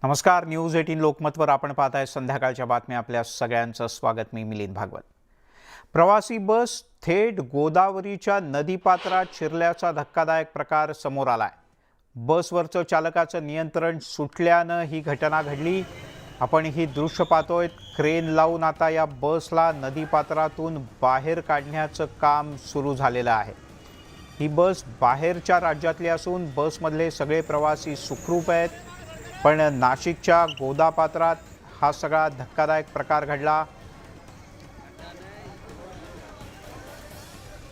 नमस्कार, न्यूज 18 लोकमतवर आपण पाहताय संध्याकाळच्या बातम्या. आपल्या सगळ्यांचं स्वागत. मी मिलिंद भागवत. प्रवासी बस थेट गोदावरीच्या नदीपात्रात शिरल्याचा धक्कादायक प्रकार समोर आलाय. बसवरचं चालकाचं नियंत्रण सुटल्यानं ही घटना घडली. आपण ही दृश्य पाहतोय. क्रेन लावून आता या बसला नदीपात्रातून बाहेर काढण्याचं काम सुरू झालेलं आहे. ही बस बाहेरच्या राज्यातली असून बसमधले सगळे प्रवासी सुखरूप आहेत. पण नाशिकच्या गोदापात्रात हा सगळा धक्कादायक प्रकार घडला.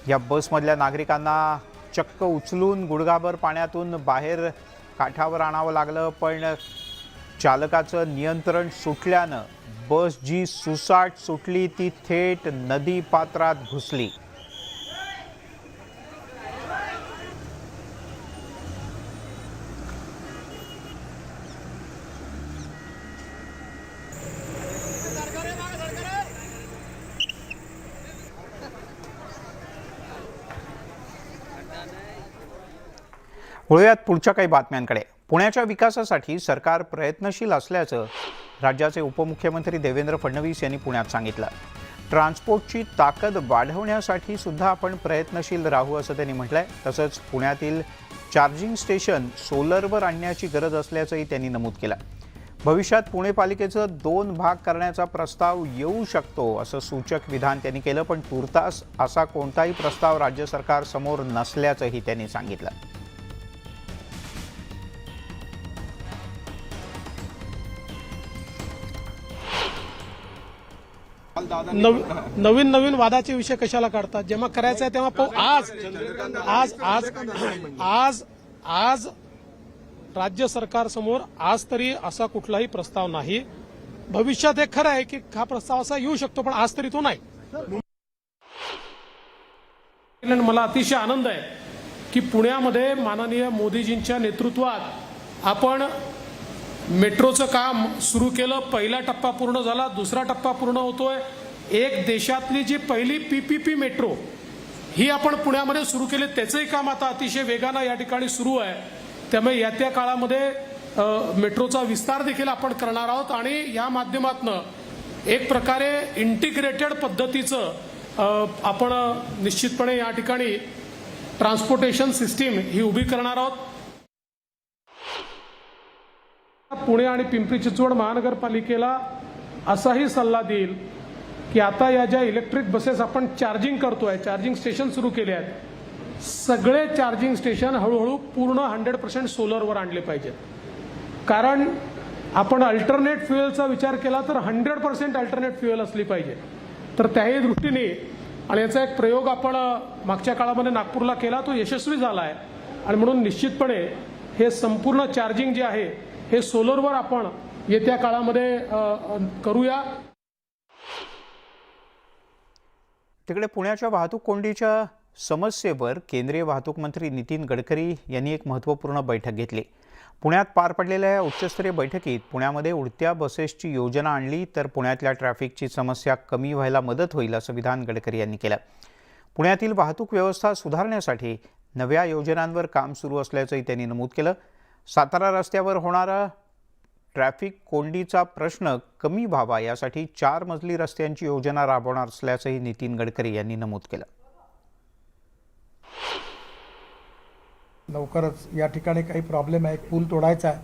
या बसमधल्या नागरिकांना चक्क उचलून गुडघाभर पाण्यातून बाहेर काठावर आणावं लागलं. पण चालकाचं नियंत्रण सुटल्यानं बस जी सुसाट सुटली ती थेट नदीपात्रात घुसली. वळूयात पुढच्या काही बातम्यांकडे. पुण्याच्या विकासासाठी सरकार प्रयत्नशील असल्याचं राज्याचे उपमुख्यमंत्री देवेंद्र फडणवीस यांनी पुण्यात सांगितलं. ट्रान्सपोर्टची ताकद वाढवण्यासाठी सुद्धा आपण प्रयत्नशील राहू असं त्यांनी म्हटलंय. तसंच पुण्यातील चार्जिंग स्टेशन सोलरवर आणण्याची गरज असल्याचंही त्यांनी नमूद केलं. भविष्यात पुणे पालिकेचं 2 भाग करण्याचा प्रस्ताव येऊ शकतो असं सूचक विधान त्यांनी केलं. पण तुर्तास असा कोणताही प्रस्ताव राज्य सरकार समोर नसल्याचंही त्यांनी सांगितलं. नवीन वादाचे विषय कशाला काढतात? जेव्हा करायचं आहे तेव्हा आज राज्य सरकार समोर आज तरी असा कुठलाही प्रस्ताव नाही. भविष्यात हे खरं आहे की हा प्रस्ताव असा येऊ शकतो, पण आज तरी तो नाही. मला अतिशय आनंद आहे की पुण्यामध्ये माननीय मोदीजींच्या नेतृत्वात आपण मेट्रोचं काम सुरू केलं. पहिला टप्पा पूर्ण झाला, दुसरा टप्पा पूर्ण होतोय. एक देशातली जी पहिली पीपीपी मेट्रो ही आपण पुण्यामध्ये सुरू केली. त्याचंही काम आता अतिशय वेगानं या ठिकाणी सुरू आहे. त्यामुळे येत्या काळामध्ये मेट्रोचा विस्तार देखील आपण करणार आहोत आणि या माध्यमातून एक प्रकारे इंटिग्रेटेड पद्धतीचं आपण निश्चितपणे या ठिकाणी ट्रान्सपोर्टेशन सिस्टीम ही उभी करणार आहोत. पुणे आणि पिंपरी चिंचवड महानगरपालिकेला असाही सल्ला देईल की आता या ज्या इलेक्ट्रिक बसेस आपण चार्जिंग करतोय, चार्जिंग स्टेशन सुरू केले आहेत, सगळे चार्जिंग स्टेशन हळूहळू पूर्ण 100% सोलरवर आणले पाहिजेत. कारण आपण अल्टरनेट फ्युएलचा विचार केला तर 100% अल्टरनेट फ्युएल असली पाहिजे. तर त्याही दृष्टीने आणि याचा एक प्रयोग आपण मागच्या काळामध्ये नागपूरला केला, तो यशस्वी झाला आहे. आणि म्हणून निश्चितपणे हे संपूर्ण चार्जिंग जे आहे हे सोलरवर आपण येत्या काळामध्ये करूया. तिकडे पुण्याच्या वाहतूक कोंडीच्या समस्येवर केंद्रीय वाहतूक मंत्री नितीन गडकरी यांनी एक महत्त्वपूर्ण बैठक घेतली. पुण्यात पार पडलेल्या या उच्चस्तरीय बैठकीत पुण्यामध्ये उडत्या बसेसची योजना आणली तर पुण्यातल्या ट्रॅफिकची समस्या कमी व्हायला मदत होईल असं विधान गडकरी यांनी केलं. पुण्यातील वाहतूक व्यवस्था सुधारण्यासाठी नव्या योजनांवर काम सुरू असल्याचंही त्यांनी नमूद केलं. सातारा रस्त्यावर होणारा ट्रॅफिक कोंडीचा प्रश्न कमी व्हावा यासाठी 4 मजली रस्त्यांची योजना राबवणार असल्याचंही नितीन गडकरी यांनी नमूद केलं. लवकरच या ठिकाणी काही प्रॉब्लेम आहे. पूल तोडायचा आहे.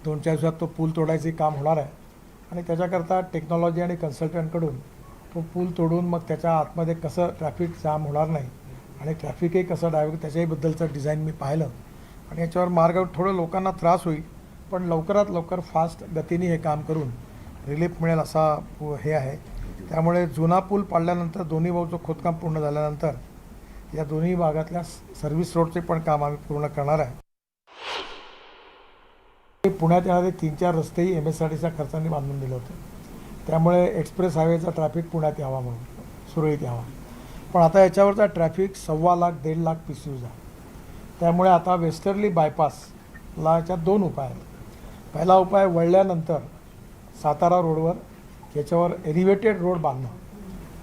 2-4 दिवसात तो पूल तोडायचे काम होणार आहे आणि त्याच्याकरता टेक्नॉलॉजी आणि कन्सल्टंटकडून तो पूल तोडून मग त्याच्या आतमध्ये कसं ट्रॅफिक जाम होणार नाही आणि ट्रॅफिकही कसं डायव्हर्ट त्याच्याबद्दलचं डिझाईन मी पाहिलं आणि याच्यावर मार्ग थोडं लोकांना त्रास होईल पण लवकरात लवकर फास्ट गतीने हे काम करून रिलीफ मिळेल असा हे आहे. त्यामुळे जुना पूल पाडल्यानंतर दोन्ही भाऊचं खोदकाम पूर्ण झाल्यानंतर या दोन्ही भागातल्या सर्व्हिस रोडचे पण काम आम्ही पूर्ण करणार आहे. पुण्यात येणारे 3-4 रस्तेही MSRDCच्या खर्चाने बांधून दिले होते. त्यामुळे एक्सप्रेस हायवेचा ट्रॅफिक पुण्यात यावा म्हणून सुरळीत यावा. पण आता याच्यावरचा ट्रॅफिक 1.25 लाख 1.5 लाख PCUs आहे. त्यामुळे आता वेस्टर्ली बायपासला याच्यात 2 उपाय आहेत. पहिला उपाय वळल्यानंतर सातारा रोडवर याच्यावर एलिव्हेटेड रोड बांधणं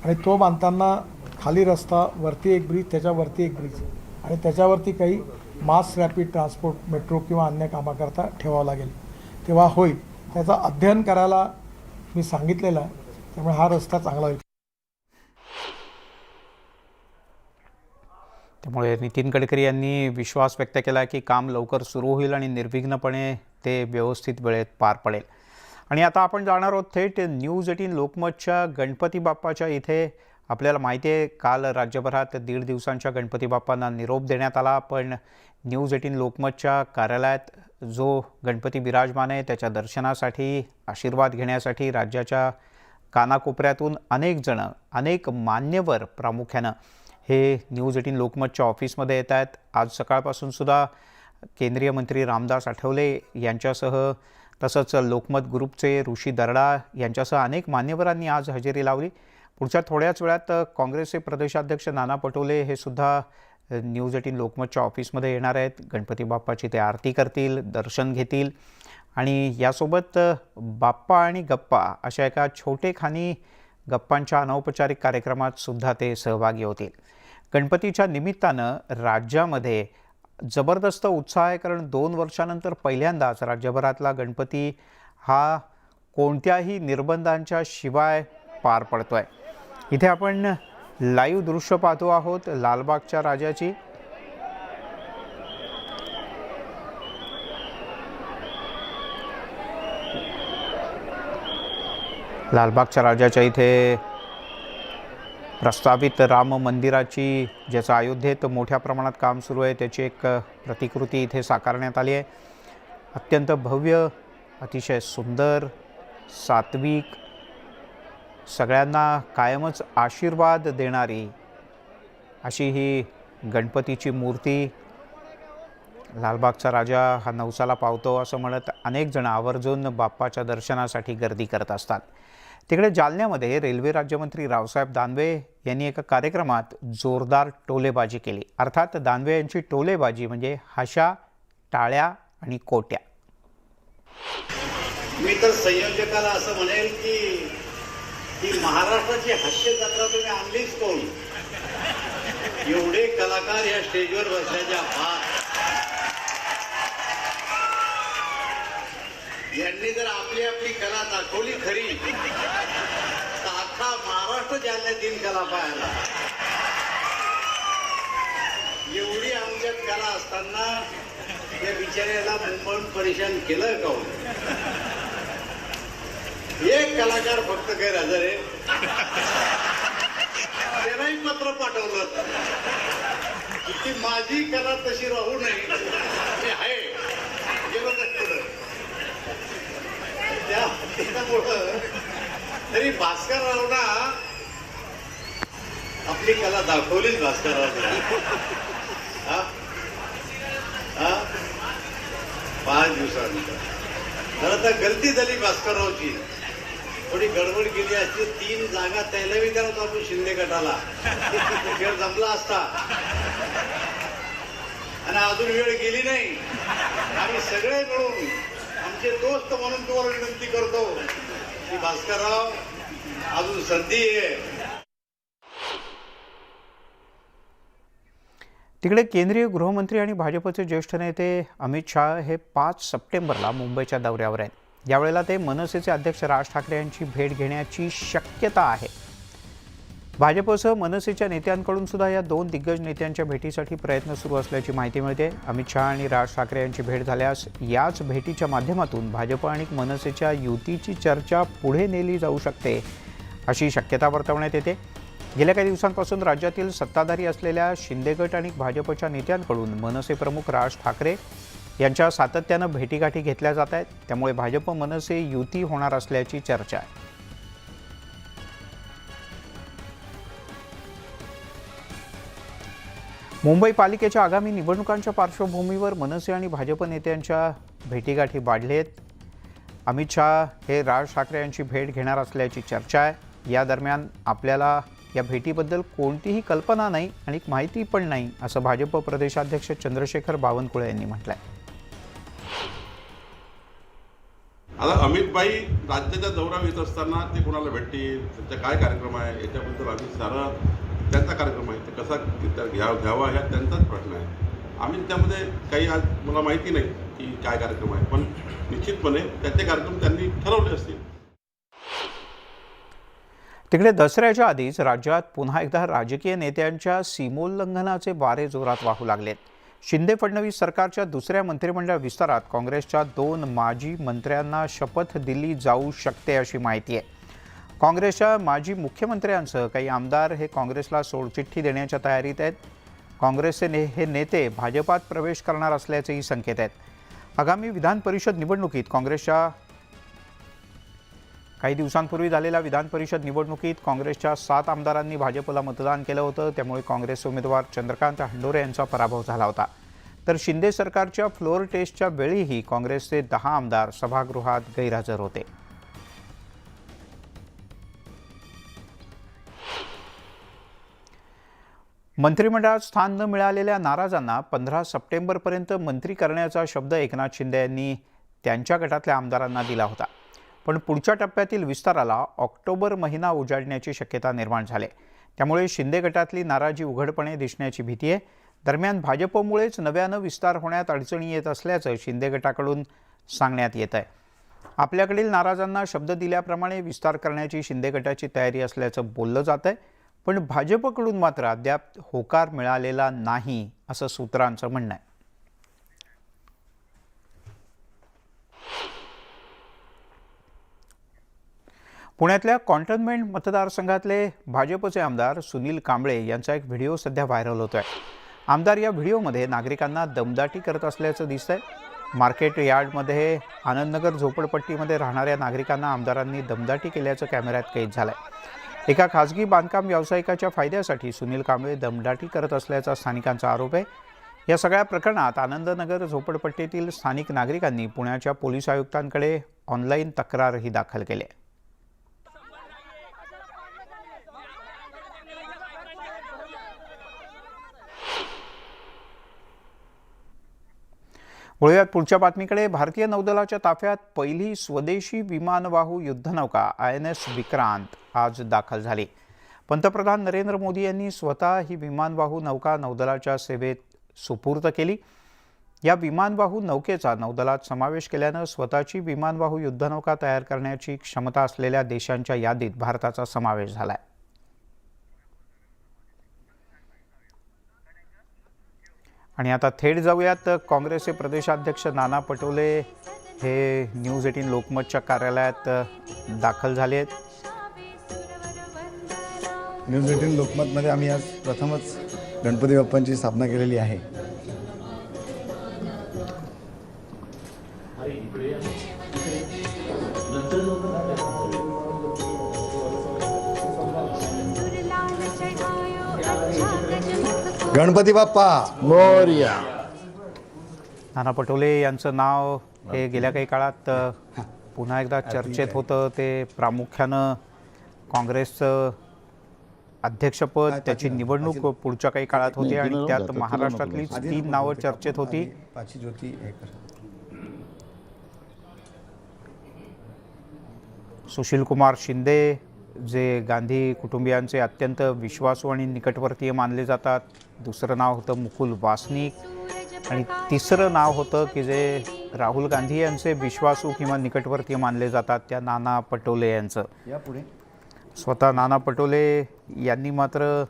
आणि तो बांधताना खाली रस्ता, वरती एक ब्रिज, त्याच्यावरती एक ब्रिज आणि त्याच्यावरती काही मास रॅपिड ट्रान्सपोर्ट मेट्रो किंवा अन्य कामाकरता ठेवावं लागेल. तेव्हा होईल. त्याचं अध्ययन करायला मी सांगितलेलं आहे. त्यामुळे हा रस्ता चांगला होईल. त्यामुळे नितीन गडकरी यांनी विश्वास व्यक्त केला की काम लवकर सुरू होईल आणि निर्विघ्नपणे ते व्यवस्थित वेळेत पार पडेल. आणि आता आपण जाणार आहोत थेट न्यूज 18 लोकमतच्या गणपती बाप्पाच्या इथे. आपल्याला माहिती आहे काल राज्यभरात 1.5 दिवसांच्या गणपती बाप्पांना निरोप देण्यात आला, पण न्यूज 18 लोकमतच्या कार्यालयात जो गणपती विराजमान आहे त्याच्या दर्शनासाठी, आशीर्वाद घेण्यासाठी राज्याच्या कानाकोपऱ्यातून अनेक जण, अनेक मान्यवर प्रामुख्यानं हे न्यूज 18 लोकमतच्या ऑफिसमध्ये येत आहेत. आज सकाळपासून सुद्धा केंद्रीय मंत्री रामदास आठवले यांच्यासह, तसंच लोकमत ग्रुपचे ऋषी दरडा यांच्यासह अनेक मान्यवरांनी आज हजेरी लावली. पुढच्या थोड्याच वेळात काँग्रेसचे प्रदेशाध्यक्ष नाना पटोले हे सुद्धा न्यूज 18 लोकमतच्या ऑफिसमध्ये येणार आहेत. गणपती बाप्पाची ते आरती करतील, दर्शन घेतील आणि यासोबत बाप्पा आणि गप्पा अशा एका छोटेखानी गप्पांच्या अनौपचारिक कार्यक्रमात सुद्धा ते सहभागी होतील. गणपतीच्या निमित्तानं राज्यामध्ये जबरदस्त उत्साह आहे, कारण 2 वर्षानंतर पहिल्यांदाच राज्यभरातला गणपती हा कोणत्याही निर्बंधांच्या शिवाय पार पडतोय. इथे आपण लाईव्ह दृश्य पाहतो आहोत लालबागच्या राजाची. लालबागच्या राजाच्या इथे प्रस्तावित राम मंदिराची, ज्याचं अयोध्येत मोठ्या प्रमाणात काम सुरू आहे, त्याची एक प्रतिकृती इथे साकारण्यात आली आहे. अत्यंत भव्य, अतिशय सुंदर, सात्विक, सगळ्यांना कायमच आशीर्वाद देणारी अशी ही गणपतीची मूर्ती. लालबागचा राजा हा नवसाला पावतो असं म्हणत अनेक जण आवर्जून बाप्पाच्या दर्शनासाठी गर्दी करत असतात. तिकडे जालन्यामध्ये रेल्वे राज्यमंत्री रावसाहेब दानवे यांनी एका कार्यक्रमात जोरदार टोलेबाजी केली. अर्थात दानवे यांची टोलेबाजी म्हणजे हशा, टाळ्या आणि कोट्या. मी तर संयोजकाला असं म्हणेल की महाराष्ट्राची हास्य जत्रा तुम्ही आणलीच कोण? एवढे कलाकार या स्टेजवर बसण्याच्या बाद यांनी जर आपली आपली कला दाखवली खरी तर अख्खा महाराष्ट्र जालन्यात येईल कला पाहायला. एवढी आमच्यात कला असताना त्या बिचाऱ्याला मुंबईहून परेशान केलं का? एक कलाकार फक्त गैरहजर आहे, त्यालाही पत्र पाठवलं की माझी कला तशी राहू नये, मी आहे गेलो तर पुढं. त्यामुळं तरी भास्कररावना आपली कला दाखवलीच. भास्करराव 5 दिवसानंतर खरं तर गलती झाली भास्कररावची, थोडी गडबड केली असती. 3 जागा त्याला विचारत होतो शिंदे गटाला, खेळ जमला असता आणि अजून वेळ गेली नाही. आम्ही सगळे मिळून आमचे दोस्त म्हणून तुम्हाला विनंती करतो की भास्करराव अजून संधी आहे. तिकडे केंद्रीय गृहमंत्री आणि भाजपचे ज्येष्ठ नेते अमित शाह हे 5 सप्टेंबरला मुंबईच्या दौऱ्यावर आहेत. यावेळेला ते मनसेचे अध्यक्ष राज ठाकरे यांची भेट घेण्याची शक्यता आहे. भाजपसह मनसेच्या नेत्यांकडून सुद्धा या 2 दिग्गज नेत्यांच्या भेटीसाठी प्रयत्न सुरू असल्याची माहिती मिळते. अमित शाह आणि राज ठाकरे यांची भेट झाल्यास याच भेटीच्या माध्यमातून भाजप आणि मनसेच्या युतीची चर्चा पुढे नेली जाऊ शकते अशी शक्यता वर्तवण्यात येते. गेल्या काही दिवसांपासून राज्यातील सत्ताधारी असलेल्या शिंदे गट आणि भाजपच्या नेत्यांकडून मनसे प्रमुख राज ठाकरे यांच्या सातत्यानं भेटीगाठी घेतल्या जात आहेत. त्यामुळे भाजप मनसे युती होणार असल्याची चर्चा आहे. मुंबई पालिकेच्या आगामी निवडणुकांच्या पार्श्वभूमीवर मनसे आणि भाजप नेत्यांच्या भेटीगाठी वाढलेत. अमित शाह हे राज ठाकरे यांची भेट घेणार असल्याची चर्चा आहे. या दरम्यान आपल्याला या भेटीबद्दल कोणतीही कल्पना नाही आणि माहिती पण नाही असं भाजप प्रदेशाध्यक्ष चंद्रशेखर बावनकुळे यांनी म्हटलंय. आता अमितभाई राज्याच्या दौरा येत असताना ते कोणाला भेटतील, त्यांचा काय कार्यक्रम आहे याच्याबद्दल आम्ही सारा त्यांचा कार्यक्रम आहे ते कसा घ्यावा ह्या त्यांचाच प्रश्न आहे. आम्ही त्यामध्ये काही आज मला माहिती नाही की काय कार्यक्रम आहे, पण निश्चितपणे त्याचे कार्यक्रम त्यांनी ठरवले असतील. तिकडे दसऱ्याच्या आधीच राज्यात पुन्हा एकदा राजकीय नेत्यांच्या सीमोल्लंघनाचे वारे जोरात वाहू लागलेत. शिंदे फडणवीस सरकारच्या दुसऱ्या मंत्रिमंडळ विस्तारात काँग्रेसच्या 2 माजी मंत्र्यांना शपथ दिली जाऊ शकते अशी माहिती आहे. काँग्रेसच्या माजी मुख्यमंत्र्यांसह काही आमदार हे काँग्रेसला सोडचिठ्ठी देण्याच्या तयारीत आहेत. काँग्रेसचे हे नेते भाजपात प्रवेश करणार असल्याचेही संकेत आहेत. आगामी विधान परिषद निवडणुकीत काँग्रेसच्या काही दिवसांपूर्वी झालेल्या विधान परिषद निवडणुकीत काँग्रेसच्या 7 आमदारांनी भाजपला मतदान केलं होतं. त्यामुळे काँग्रेस उमेदवार चंद्रकांत हंडोरे यांचा पराभव झाला होता. तर शिंदे सरकारच्या फ्लोअर टेस्टच्या वेळीही काँग्रेसचे 10 आमदार सभागृहात गैरहजर होते. मंत्रिमंडळात स्थान न मिळालेल्या नाराजांना 15 सप्टेंबरपर्यंत मंत्री करण्याचा शब्द एकनाथ शिंदे यांनी त्यांच्या गटातल्या आमदारांना दिला होता. पण पुढच्या टप्प्यातील विस्ताराला ऑक्टोबर महिना उजाडण्याची शक्यता निर्माण झाली. त्यामुळे शिंदे गटातली नाराजी उघडपणे दिसण्याची भीती आहे. दरम्यान भाजपमुळेच नव्यानं विस्तार होण्यात अडचणी येत असल्याचं शिंदे गटाकडून सांगण्यात येत आहे. आपल्याकडील नाराजांना शब्द दिल्याप्रमाणे विस्तार करण्याची शिंदे गटाची तयारी असल्याचं बोललं जात आहे. पण भाजपकडून मात्र अद्याप होकार मिळालेला नाही असं सूत्रांचं म्हणणं आहे. पुण्यातल्या कॉन्टोन्मेंट मतदारसंघातले भाजपचे आमदार सुनील कांबळे यांचा एक व्हिडिओ सध्या व्हायरल होतोय. आमदार या व्हिडिओमध्ये नागरिकांना दमदाटी करत असल्याचं दिसतंय. मार्केट यार्डमध्ये आनंदनगर झोपडपट्टीमध्ये राहणाऱ्या नागरिकांना आमदारांनी दमदाटी केल्याचं कॅमेऱ्यात कैद झालंय. एका खाजगी बांधकाम व्यावसायिकाच्या फायद्यासाठी सुनील कांबळे दमदाटी करत असल्याचा स्थानिकांचा आरोप आहे. या सगळ्या प्रकरणात आनंदनगर झोपडपट्टीतील स्थानिक नागरिकांनी पुण्याच्या पोलीस आयुक्तांकडे ऑनलाईन तक्रारही दाखल केली आहे. वळूयात पुढच्या बातमीकडे. भारतीय नौदलाच्या ताफ्यात पहिली स्वदेशी विमानवाहू युद्धनौका INS विक्रांत आज दाखल झाली. पंतप्रधान नरेंद्र मोदी यांनी स्वतः ही विमानवाहू नौका नौदलाच्या सेवेत सुपूर्द केली. या विमानवाहू नौकेचा नौदलात समावेश केल्यानं स्वतःची विमानवाहू युद्धनौका तयार करण्याची क्षमता असलेल्या देशांच्या यादीत भारताचा समावेश झाला आहे. आणि आता थेट जाऊयात. काँग्रेसचे प्रदेशाध्यक्ष नाना पटोले हे न्यूज 18 लोकमतच्या कार्यालयात दाखल झाले आहेत. न्यूज 18 लोकमतमध्ये आम्ही आज प्रथमच गणपती बाप्पांची स्थापना केलेली आहे. गणपती बाप्पा मोरया. नाना पटोले यांचं नाव हे गेल्या काही काळात पुन्हा एकदा चर्चेत होतं. ते प्रामुख्यानं काँग्रेसचं अध्यक्षपद, त्याची निवडणूक पुढच्या काही काळात होती आणि त्यात महाराष्ट्रातली 3 नावं चर्चेत होती. सुशीलकुमार शिंदे जे गांधी कुटुंबियांचे अत्यंत विश्वासू आणि निकटवर्तीय मानले जातात. दुसरं नाव होतं मुकुल वासनिक आणि तिसरं नाव होतं की जे राहुल गांधी यांचे विश्वासू किंवा निकटवर्तीय मानले जातात त्या नाना पटोले यांचं. स्वतः नाना पटोले यांनी मात्र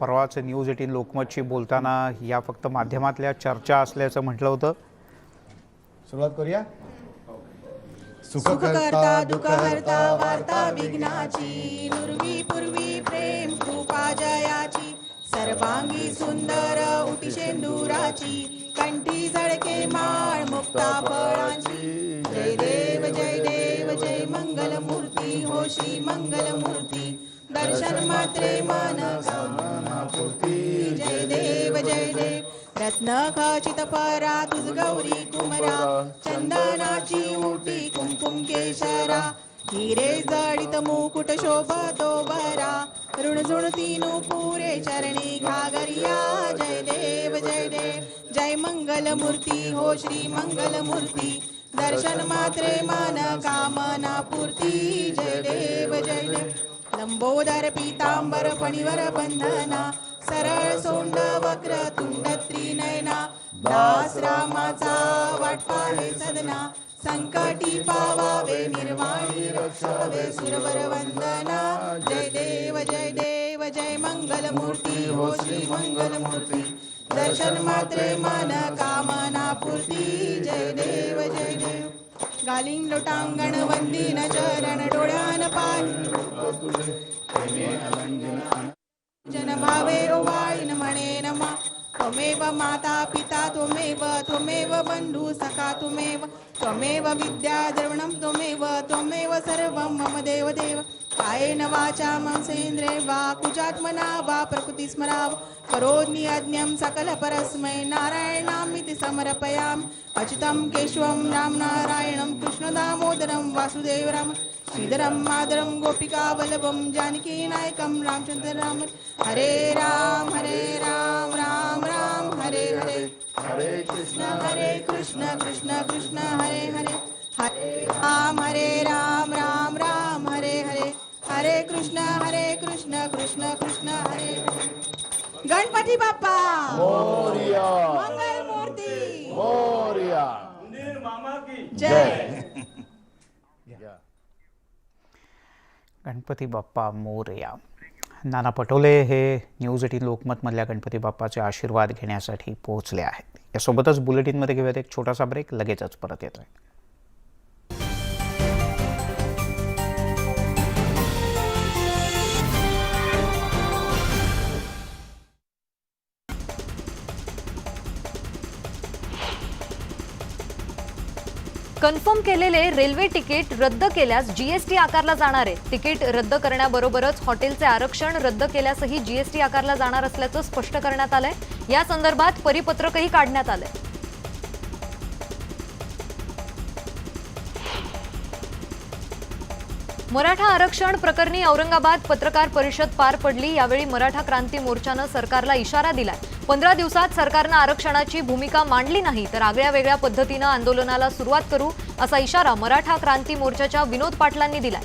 परवाच न्यूज 18 लोकमतशी बोलताना या फक्त माध्यमातल्या चर्चा असल्याचं म्हटलं होतं. सुरुवात करूया. सुखकर्ता दुःखहर्ता वार्ता विघ्नाची, नुर्वी पूर्वी प्रेम कृपा जयाची, सर्वांगी सुंदर उटी शेंदुराची, कंठी झळके माळ मुक्ता फळांची. जय देव जय मंगल मूर्ती हो श्री मंगल मूर्ती, दर्शन मात्रे मन कामना पूर्ती. जय देव रत्न खचित परा तुझ गौरी कुमरा, चंदनाची उटी कुंकुम केशरा, हिरे जडित मुकुट शोभतो बरा, ऋणझुणती नुपुरे चरणी घागरिया. जय देव जय मंगल मूर्ती हो श्री मंगल मूर्ती, दर्शन मात्रे मन कामना पूर्ती. जय देव लंबोदर पीतांबर फणीवर बंधना, सरळ सोंड वक्र तुंड त्रिनयना दास रामाचा वाटपा हे सदना संकटी पावावे निर्वाणी रक्षावे सुरवर वंदना जय देव जय मंगलमूर्ती हो श्री मंगलमूर्ती दर्शन मात्रे मन कामना पूर्ती जय देव गालिंग लोटांगण वंदीन चरण डोळ्यान पाणी जन भावे ओवाळीन म्हणे नमा त्वमेव माता पिता त्वमेव बंधू सखा त्वमेव विद्या द्रवणं त्वमेव सर्वं मम देव कायेन वाचा मनसेन्द्रिये वा कुचात्मना वा प्रकृती स्मराव करोमि यज्ञं सकल परस्मै नारायणामिति समर्पयामि अच्युतं केशवं राम नारायणं कृष्ण दामोदरं वासुदेव राम श्रीधरं माधरं गोपिका वल्लभं जानकी नायकं रामचंद्र राम हरे राम राम राम हरे हरे हरे कृष्ण कृष्ण कृष्ण हरे हरे हरे राम राम हरे हरे हरे कृष्ण कृष्ण कृष्ण हरे गणपती बाप्पा मोरया मंगल मूर्ती मोरया जय गणपती बाप्पा मोरया. नाना पटोले हे न्यूज 18 लोकमतमधल्या गणपती बाप्पाचे आशीर्वाद घेण्यासाठी पोहोचले आहेत. यासोबतच बुलेटिनमध्ये घेऊयात एक छोटासा ब्रेक, लगेचच परत येतोय. कन्फर्म केलेले रेल्वे तिकीट रद्द केल्यास जीएसटी आकारला जाणार आहे. तिकीट रद्द करण्याबरोबरच हॉटेलचे आरक्षण रद्द केल्यासही जीएसटी आकारला जाणार असल्याचं स्पष्ट करण्यात आलंय. या संदर्भात परिपत्रकही काढण्यात आलंय. मराठा आरक्षण प्रकरणी औरंगाबाद पत्रकार परिषद पार पडली. यावेळी मराठा क्रांती मोर्चानं सरकारला इशारा दिलाय. 15 दिवसात सरकारनं आरक्षणाची भूमिका मांडली नाही तर आगळ्या वेगळ्या पद्धतीनं आंदोलनाला सुरुवात करू असा इशारा मराठा क्रांती मोर्चाच्या विनोद पाटलांनी दिलाय.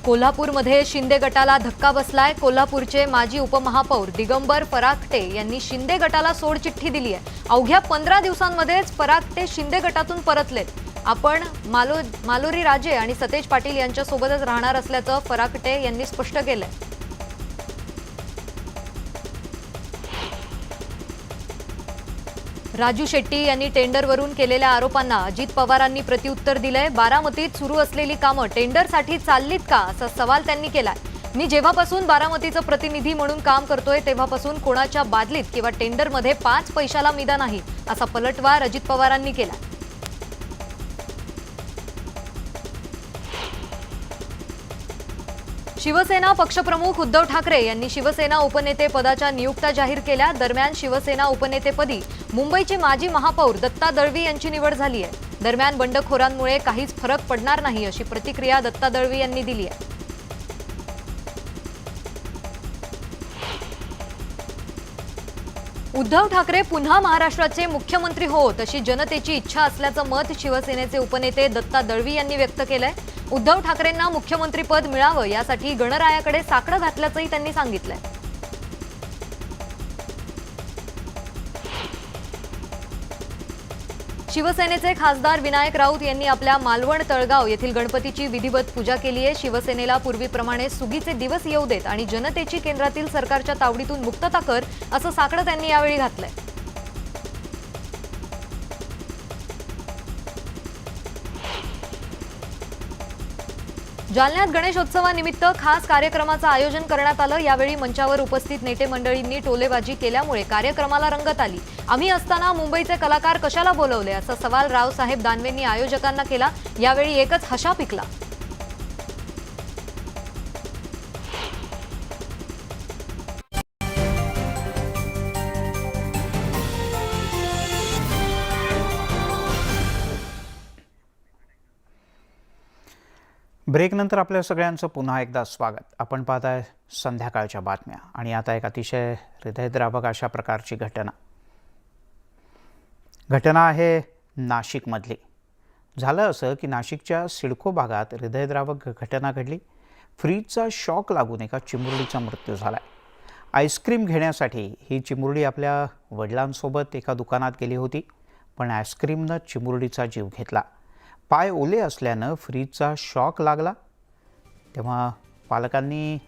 कोल्हापूरमध्ये शिंदे गटाला धक्का बसलाय. कोल्हापूरचे माजी उपमहापौर दिगंबर परागटे यांनी शिंदे गटाला सोडचिठ्ठी दिली आहे. अवघ्या 15 दिवसांमध्येच परागटे शिंदे गटातून परतलेत. आपण मालोरी राजे आणि सतेज पाटील यांच्यासोबतच राहणार असल्याचं परागटे यांनी स्पष्ट केलंय. राजू शेट्टी यांनी टेंडरवरून केलेल्या आरोपांना अजित पवारांनी प्रत्युत्तर दिलंय. बारामतीत सुरू असलेली कामं टेंडरसाठी चाललीत का असा सवाल त्यांनी केलाय. मी जेव्हापासून बारामतीचं प्रतिनिधी म्हणून काम करतोय तेव्हापासून कोणाच्या बादलीत किंवा टेंडरमध्ये 5 पैशाला मिदा नाही असा पलटवार अजित पवारांनी केलाय. शिवसेना पक्षप्रमुख उद्धव ठाकरे यांनी शिवसेना उपनेते पदाच्या नियुक्त्या जाहीर केल्या. दरम्यान शिवसेना उपनेतेपदी मुंबईचे माजी महापौर दत्ता दळवी यांची निवड झाली आहे. दरम्यान बंडखोरांमुळे काहीच फरक पडणार नाही अशी प्रतिक्रिया दत्ता दळवी यांनी दिली आहे. उद्धव ठाकरे पुन्हा महाराष्ट्राचे मुख्यमंत्री होत अशी जनतेची इच्छा असल्याचं मत शिवसेनेचे उपनेते दत्ता दळवी यांनी व्यक्त केलंय. उद्धव ठाकरेंना मुख्यमंत्रीपद मिळावं यासाठी गणरायाकडे साकडं घातल्याचंही त्यांनी सांगितलंय. शिवसेनेचे खासदार विनायक राऊत यांनी आपल्या मालवण तळगाव येथील गणपतीची विधिवत पूजा केली आहे. शिवसेनेला पूर्वीप्रमाणे सुगीचे दिवस येऊ देत आणि जनतेची केंद्रातील सरकारच्या तावडीतून मुक्तता कर असं साकडं त्यांनी यावेळी घातलंय. जालन्यात गणेशोत्सवानिमित्त खास कार्यक्रमाचं आयोजन करण्यात आलं. यावेळी मंचावर उपस्थित नेते मंडळींनी टोलेबाजी केल्यामुळे कार्यक्रमाला रंगत आली. आम्ही असताना मुंबईचे कलाकार कशाला बोलवले असा सवाल रावसाहेब दानवेंनी आयोजकांना केला. यावेळी एकच हशा पिकला. ब्रेकनंतर आपल्या सगळ्यांचं पुन्हा एकदा स्वागत. आपण पाहताय संध्याकाळच्या बातम्या आणि आता एक अतिशय हृदयद्रावक अशा प्रकारची घटना आहे नाशिकमधली. झालं असं की नाशिकच्या सिडको भागात हृदयद्रावक घटना घडली. फ्रीजचा शॉक लागून एका चिमुरडीचा मृत्यू झाला. आईस्क्रीम घेण्यासाठी ही चिमुरडी आपल्या वडिलांसोबत एका दुकानात गेली होती, पण आईस्क्रीमनं चिमुरडीचा जीव घेतला. पाय ओले असल्यानं फ्रीजचा शॉक लागला. तेव्हा पालकांनी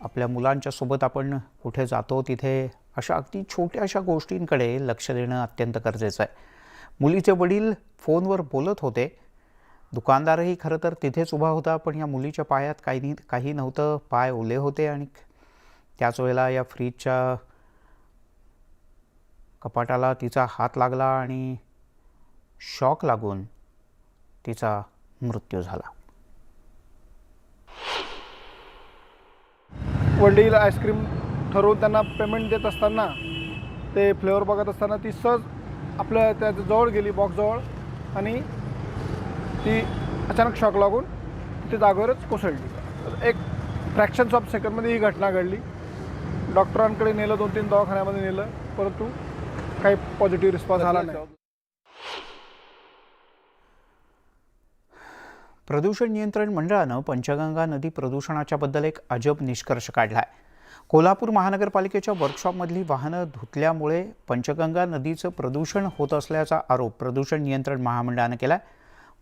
आपल्या मुलांच्या सोबत आपण कुठे जातो तिथे अशा अगदी छोट्याशा गोष्टींकडे लक्ष देणं अत्यंत गरजेचं आहे. मुलीचे वडील फोनवर बोलत होते. दुकानदारही खरं तर तिथेच उभा होता, पण या मुलीच्या पायात काही नव्हतं. पाय ओले होते आणि त्याच वेळेला या फ्रीजच्या कपाटाला तिचा हात लागला आणि शॉक लागून तिचा मृत्यू झाला. वडील आईस्क्रीम ठरवून त्यांना पेमेंट देत असताना ते फ्लेवर बघत असताना ती सहज आपल्या त्याच्या जवळ गेली, बॉक्सजवळ, आणि ती अचानक शॉक लागून ती जागेवरच कोसळली. एक फ्रॅक्शन्स ऑफ सेकंडमध्ये ही घटना घडली. डॉक्टरांकडे नेलं, 2-3 दवाखान्यामध्ये नेलं, परंतु काही पॉझिटिव्ह रिस्पॉन्स आला नाही. प्रदूषण नियंत्रण मंडळानं पंचगंगा नदी प्रदूषणाच्याबद्दल एक अजब निष्कर्ष काढला आहे. कोल्हापूर महानगरपालिकेच्या वर्कशॉपमधली वाहनं धुतल्यामुळे पंचगंगा नदीचं प्रदूषण होत असल्याचा आरोप प्रदूषण नियंत्रण महामंडळानं केला आहे.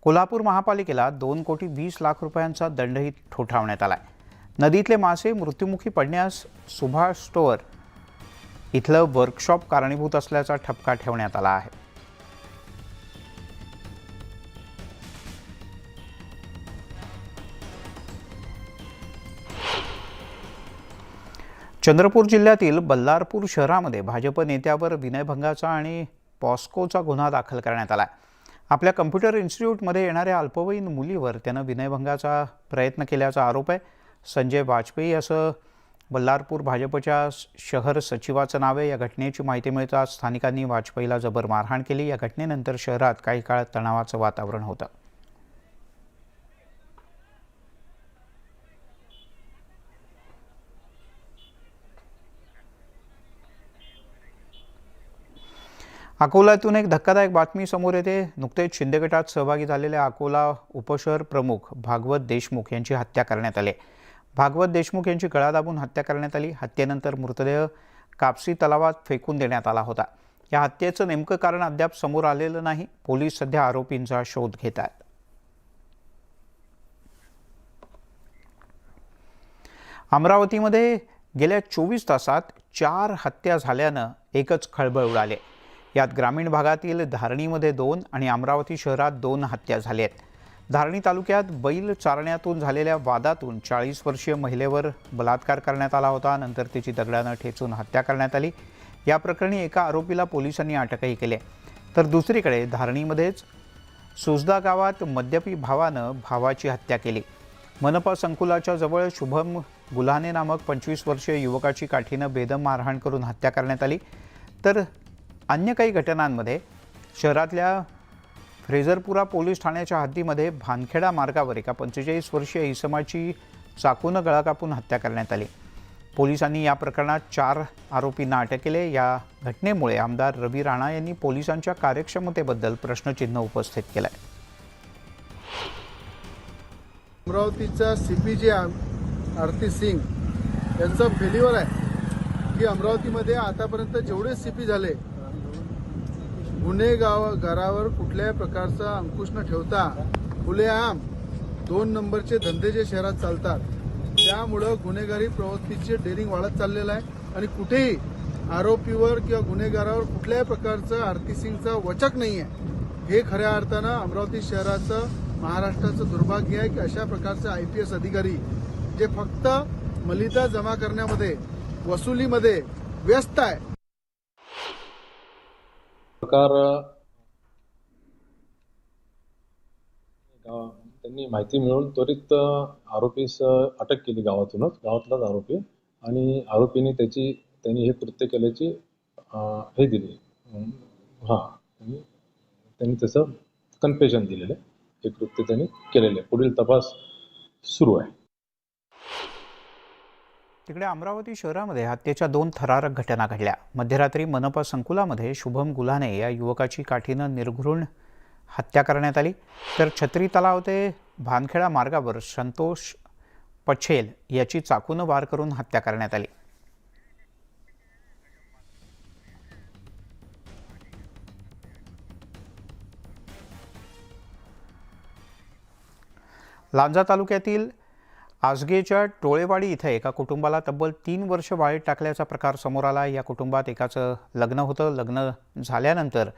कोल्हापूर महापालिकेला 2,20,00,000 रुपयांचा दंडही ठोठावण्यात आला आहे. नदीतले मासे मृत्युमुखी पडण्यास सुभाष स्टोअर इथलं वर्कशॉप कारणीभूत असल्याचा ठपका ठेवण्यात आला आहे. चंद्रपूर जिल्ह्यातील बल्लारपूर शहरामध्ये भाजप नेत्यावर विनयभंगाचा आणि पॉस्कोचा गुन्हा दाखल करण्यात आला. आपल्या कम्प्युटर इन्स्टिट्यूटमध्ये येणाऱ्या अल्पवयीन मुलीवर त्यानं विनयभंगाचा प्रयत्न केल्याचा आरोप आहे. संजय वाजपेयी असं बल्लारपूर भाजपच्या शहर सचिवाचं नाव आहे. या घटनेची माहिती मिळताच स्थानिकांनी वाजपेयीला जबर मारहाण केली. या घटनेनंतर शहरात काही काळ तणावाचं वातावरण होतं. अकोल्यातून एक धक्कादायक बातमी समोर येते. नुकतेच शिंदे गटात सहभागी झालेल्या अकोला उपशहर प्रमुख भागवत देशमुख यांची हत्या करण्यात आली. भागवत देशमुख यांची गळा दाबून हत्या करण्यात आली. हत्येनंतर मृतदेह कापसी तलावात फेकून देण्यात आला होता. या हत्येचं नेमकं कारण अद्याप समोर आलेलं नाही. पोलीस सध्या आरोपींचा शोध घेत आहेत. अमरावतीमध्ये गेल्या 24 तासात 4 हत्या झाल्यानं एकच खळबळ उडाली. यात ग्रामीण भागातील धारणीमध्ये 2 आणि अमरावती शहरात 2 हत्या झाल्या आहेत. धारणी तालुक्यात बैल चारण्यातून झालेल्या वादातून 40 वर्षीय महिलेवर बलात्कार करण्यात आला होता. नंतर तिची दगडानं ठेचून हत्या करण्यात आली. या प्रकरणी एका आरोपीला पोलिसांनी अटकही केली. तर दुसरीकडे धारणीमध्येच सुजदा गावात मद्यपी भावानं भावाची हत्या केली. मनपा संकुलाच्या जवळ शुभम गुल्हाने नामक 25 वर्षीय युवकाची काठीनं बेदम मारहाण करून हत्या करण्यात आली. तर अन्य काही घटनांमध्ये शहरातल्या फ्रेझरपुरा पोलीस ठाण्याच्या हद्दीमध्ये भानखेडा मार्गावर एका 45 वर्षीय इसमाची चाकूनं गळा कापून हत्या करण्यात आली. पोलिसांनी या प्रकरणात 4 आरोपींना अटक केले. या घटनेमुळे आमदार रवी राणा यांनी पोलिसांच्या कार्यक्षमतेबद्दल प्रश्नचिन्ह उपस्थित केलं आहे. अमरावतीचा CP जे आरती सिंग यांचा फेल्युअर आहे की अमरावतीमध्ये आतापर्यंत जेवढे CP झाले, गुन्हेगारावर कुठल्याही प्रकारचा अंकुश न ठेवता खुलेआम 2 नंबरचे धंदे जे शहरात चालतात, त्यामुळं गुन्हेगारी प्रवृत्तीचे डेअरिंग वाढत चाललेलं आहे. आणि कुठेही आरोपीवर किंवा गुन्हेगारावर कुठल्याही प्रकारचं आरती सिंगचा वचक नाही आहे. हे खऱ्या अर्थानं अमरावती शहराचं, महाराष्ट्राचं दुर्भाग्य आहे की अशा प्रकारचे IPS अधिकारी जे फक्त मलिदा जमा करण्यामध्ये, वसुलीमध्ये व्यस्त आहे. प्रकार त्यांनी माहिती मिळून त्वरित आरोपीस अटक केली. गावातलाच आरोपी, आणि आरोपीने त्यांनी हे कृत्य केल्याची हे दिली. त्यांनी तसं कन्फेशन दिलेलं आहे. हे कृत्य त्यांनी केलेलं आहे. पुढील तपास सुरू आहे. तिकडे अमरावती शहरामध्ये हत्येच्या 2 थरारक घटना घडल्या. मध्यरात्री मनपा संकुलामध्ये शुभम गुल्हाने या युवकाची काठीनं निर्घृण हत्या करण्यात आली, तर छत्री तलाव ते भानखेडा मार्गावर संतोष पछेल याची चाकूनं वार करून हत्या करण्यात आली. लांजा तालुक्यातील आसगेच्या टोळेवाडी इथं एका कुटुंबाला तब्बल 3 वर्ष वाळीत टाकल्याचा प्रकार समोर आला. या कुटुंबात एकाचं लग्न होतं. लग्न झाल्यानंतर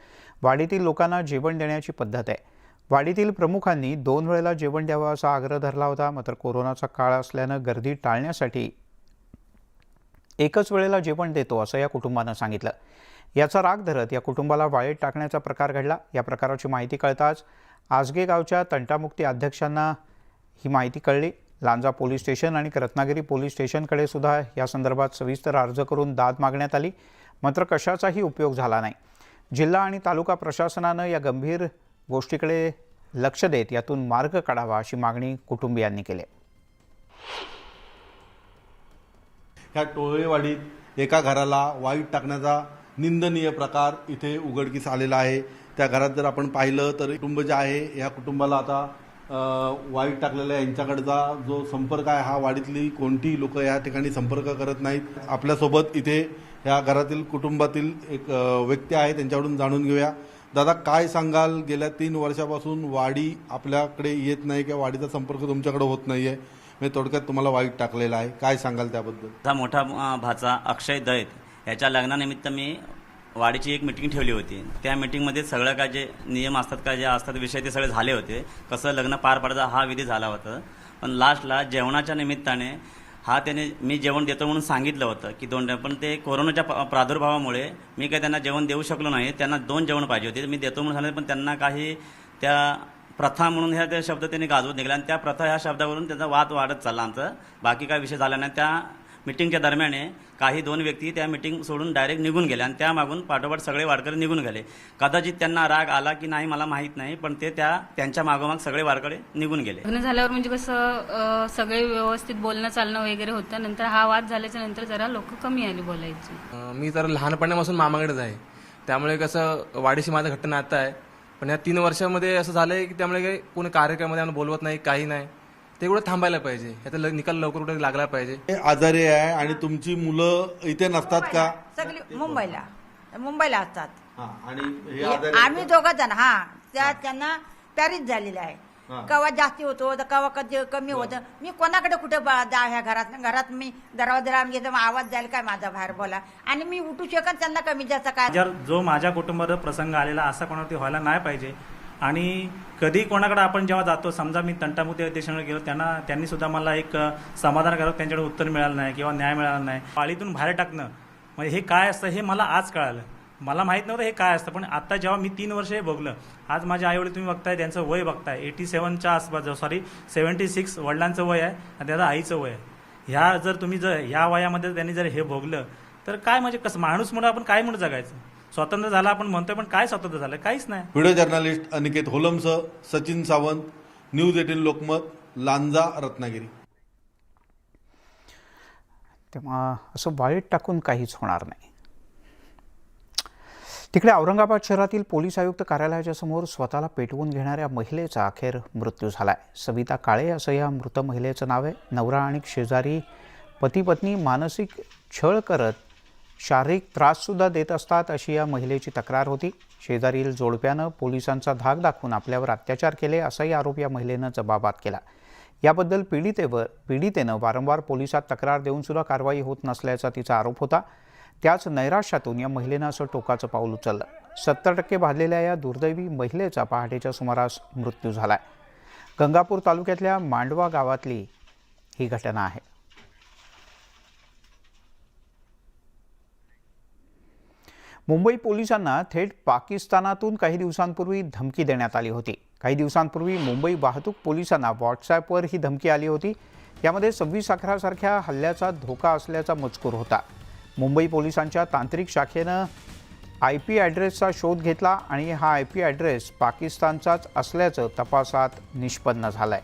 वाडीतील लोकांना जेवण देण्याची पद्धत आहे. वाडीतील प्रमुखांनी 2 वेळेला जेवण द्यावं असा आग्रह धरला होता. मात्र कोरोनाचा काळ असल्यानं गर्दी टाळण्यासाठी एकच वेळेला जेवण देतो असं या कुटुंबानं सांगितलं. याचा राग धरत या कुटुंबाला वाळीत टाकण्याचा प्रकार घडला. या प्रकाराची माहिती कळताच आसगे गावच्या तंटामुक्ती अध्यक्षांना ही माहिती कळली. लांजा पोलीस स्टेशन आणि रत्नागिरी पोलीस स्टेशनकडे सुद्धा या संदर्भात सविस्तर अर्ज करून दाद मागण्यात आली. मात्र कशाचाही उपयोग झाला नाही. जिल्हा आणि तालुका प्रशासनानं या गंभीर गोष्टीकडे लक्ष देत यातून मार्ग काढावा अशी मागणी कुटुंबियांनी केली. ह्या टोळेवाडीत एका घराला वाळीत टाकण्याचा निंदनीय प्रकार इथे उघडकीस आलेला आहे. त्या घरात जर आपण पाहिलं तर कुटुंब जे आहे या कुटुंबाला आता वाळीत टाकलेल्या यांच्याकडचा जो संपर्क आहे हा वाडीतली कोणतीही लोक या ठिकाणी संपर्क करत नाहीत. आपल्यासोबत इथे या घरातील कुटुंबातील एक व्यक्ती आहे, त्यांच्याकडून जाणून घेऊया. दादा, काय सांगाल, गेल्या 3 वर्षापासून वाडी आपल्याकडे येत नाही किंवा वाडीचा संपर्क तुमच्याकडे होत नाहीये, म्हणजे थोडक्यात तुम्हाला वाळीत टाकलेला आहे, काय सांगाल त्याबद्दल? माझा मोठा भाचा अक्षय दैत याच्या लग्नानिमित्त मी वाडीची एक मीटिंग ठेवली होती. त्या मीटिंगमध्ये सगळं काय जे नियम असतात काय जे असतात विषय ते सगळे झाले होते. कसं लग्न पार पडायचा हा विधी झाला होता. पण लास्टला जेवणाच्या निमित्ताने त्याने मी जेवण देतो म्हणून सांगितलं होतं की 2 टाइम, पण ते कोरोनाच्या प्रादुर्भावामुळे मी काही त्यांना जेवण देऊ शकलो नाही. त्यांना 2 जेवण पाहिजे होते. मी देतो म्हणून सांगितलं, पण त्यांना काही त्या प्रथा म्हणून ह्या ते शब्द त्यांनी गाजवत निघाला आणि त्या प्रथा ह्या शब्दावरून त्यांचा वाद वाढत चालला. आमचा बाकी काय विषय झाला नाही. त्या मीटिंगच्या दरम्यान काही 2 व्यक्ती त्या मीटिंग सोडून डायरेक्ट निघून गेले आणि त्यामागून पाठोपाठ सगळे वारकरी निघून गेले. कदाचित त्यांना राग आला की नाही मला माहीत नाही, पण ते त्यांच्या मागोमाग सगळे वारकरी निघून गेले. लग्न झाल्यावर म्हणजे कसं सगळे व्यवस्थित बोलणं चालणं वगैरे होतं. नंतर हा वाद झाल्याच्या नंतर जरा लोक कमी आली बोलायची. मी तर लहानपणापासून मामाकडेच आहे, त्यामुळे कसं वाडीशी माझं घट्ट नातं आहे. पण या 3 वर्षामध्ये असं झालंय की त्यामुळे काही कोणी कार्यक्रमामध्ये आम्हाला बोलवत नाही, काही नाही. ते एवढं थांबायला पाहिजे. याचा निकाल लवकर कुठे लागला पाहिजे. आजारी आहे आणि तुमची मुलं इथे नसतात का? सगळी मुंबईला असतात. आणि आम्ही 2 जण त्यांना पॅरिस झालेलं आहे. कवा जास्ती होतो तर कवा कमी होतं. मी कोणाकडे कुठे ह्या घरात मी दरवाजा घेतो, आवाज जाईल काय माझा बाहेर बोला, आणि मी उठू शकत त्यांना कमी जास्त काय. जो माझ्या कुटुंबात प्रसंग आलेला असा कोणावरती व्हायला नाही पाहिजे. आणि कधी कोणाकडे आपण जेव्हा जातो, समजा मी तंटामुक्ती अध्यक्षांकडे गेलो, त्यांनी सुद्धा मला एक समाधानकारक त्यांच्याकडे उत्तर मिळालं नाही किंवा न्याय मिळाला नाही. पाळीतून बाहेर टाकणं म्हणजे हे काय असतं हे मला आज कळालं. मला माहीत नव्हतं हे काय असतं. पण आता जेव्हा मी 3 वर्ष हे भोगलं, आज माझे आईवडील तुम्ही बघताय, त्यांचं वय बघताय 87च्या आसपास, 76 वडिलांचं वय आहे आणि त्याचं आईचं वय आहे. तुम्ही ह्या वयामध्ये त्यांनी जर हे भोगलं तर काय म्हणजे कसं माणूस म्हणून आपण काय म्हणून जगायचं? स्वातंत्र्य झालं आपण म्हणतोय, पण काय स्वातंत्र्य झालं? काहीच नाही. व्हिडिओ जर्नलिस्ट अनिकेत होलमसह सचिन सावंत, न्यूज 18 लोकमत, लांजा, रत्नागिरी. तेव्हा असं वाळीत टाकून काहीच होणार नाही. तिकडे औरंगाबाद शहरातील पोलीस आयुक्त कार्यालयाच्या समोर स्वतःला पेटवून घेणाऱ्या महिलेचा अखेर मृत्यू झालाय. सविता काळे असं या मृत महिलेचं नाव आहे. नवरा आणि शेजारी पती पत्नी मानसिक छळ करत शारीरिक त्राससुद्धा देत असतात अशी या महिलेची तक्रार होती. शेजारील जोडप्यानं पोलिसांचा धाक दाखवून आपल्यावर अत्याचार केले असाही आरोप या महिलेनं जबाबात केला. याबद्दल पीडितेनं वारंवार पोलिसात तक्रार देऊन सुद्धा कारवाई होत नसल्याचा तिचा आरोप होता. त्याच नैराश्यातून या महिलेनं असं टोकाचं पाऊल उचललं. 70% भाजलेल्या या दुर्दैवी महिलेचा पहाटेच्या सुमारास मृत्यू झालाय. गंगापूर तालुक्यातल्या मांडवा गावातली ही घटना आहे. मुंबई पोलिसांना थेट पाकिस्तानातून काही दिवसांपूर्वी धमकी देण्यात आली होती. काही दिवसांपूर्वी मुंबई वाहतूक पोलिसांना व्हॉट्सॲपवर ही धमकी आली होती. यामध्ये 26/11 हल्ल्याचा धोका असल्याचा मजकूर होता. मुंबई पोलिसांच्या तांत्रिक शाखेनं IP ॲड्रेसचा शोध घेतला आणि हा IP ॲड्रेस पाकिस्तानचाच असल्याचं तपासात निष्पन्न झालंय.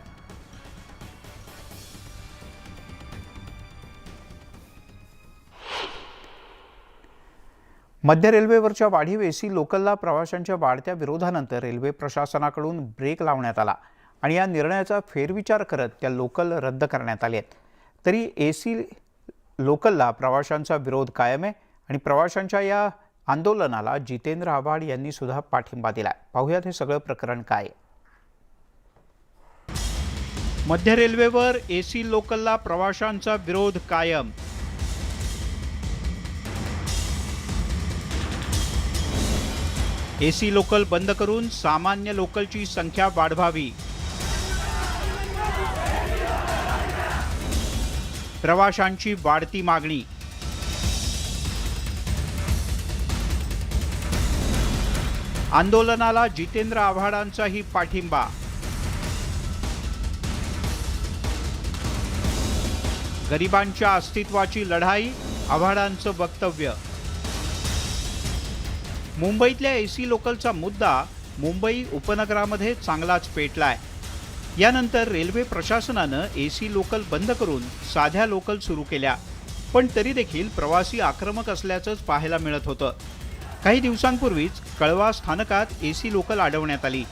मध्य रेल्वेवरच्या वाढीव एसी लोकलला प्रवाशांच्या वाढत्या विरोधानंतर रेल्वे प्रशासनाकडून ब्रेक लावण्यात आला आणि या निर्णयाचा फेरविचार करत त्या लोकल रद्द करण्यात आल्या आहेत. तरी एसी लोकलला प्रवाशांचा विरोध कायम आहे आणि प्रवाशांच्या या आंदोलनाला जितेंद्र आव्हाड यांनी सुद्धा पाठिंबा दिला. पाहूयात हे सगळं प्रकरण काय आहे. मध्य रेल्वेवर एसी लोकलला प्रवाशांचा विरोध कायम. एसी लोकल बंद करून सामान्य लोकलची संख्या वाढवावी. प्रवाशांची वाढती मागणी. आंदोलनाला जितेंद्र आव्हाडांचाही पाठिंबा. गरिबांच्या अस्तित्वाची लढाई, आव्हाडांचं वक्तव्य. मुंबईतल्या एसी लोकलचा मुद्दा मुंबई उपनगरामध्ये चांगलाच पेटलाय. यानंतर रेल्वे प्रशासनानं एसी लोकल बंद करून साध्या लोकल सुरू केल्या, पण तरी देखील प्रवासी आक्रमक असल्याचंच पाहायला मिळत होतं. काही दिवसांपूर्वीच कळवा स्थानकात एसी लोकल अडवण्यात आली.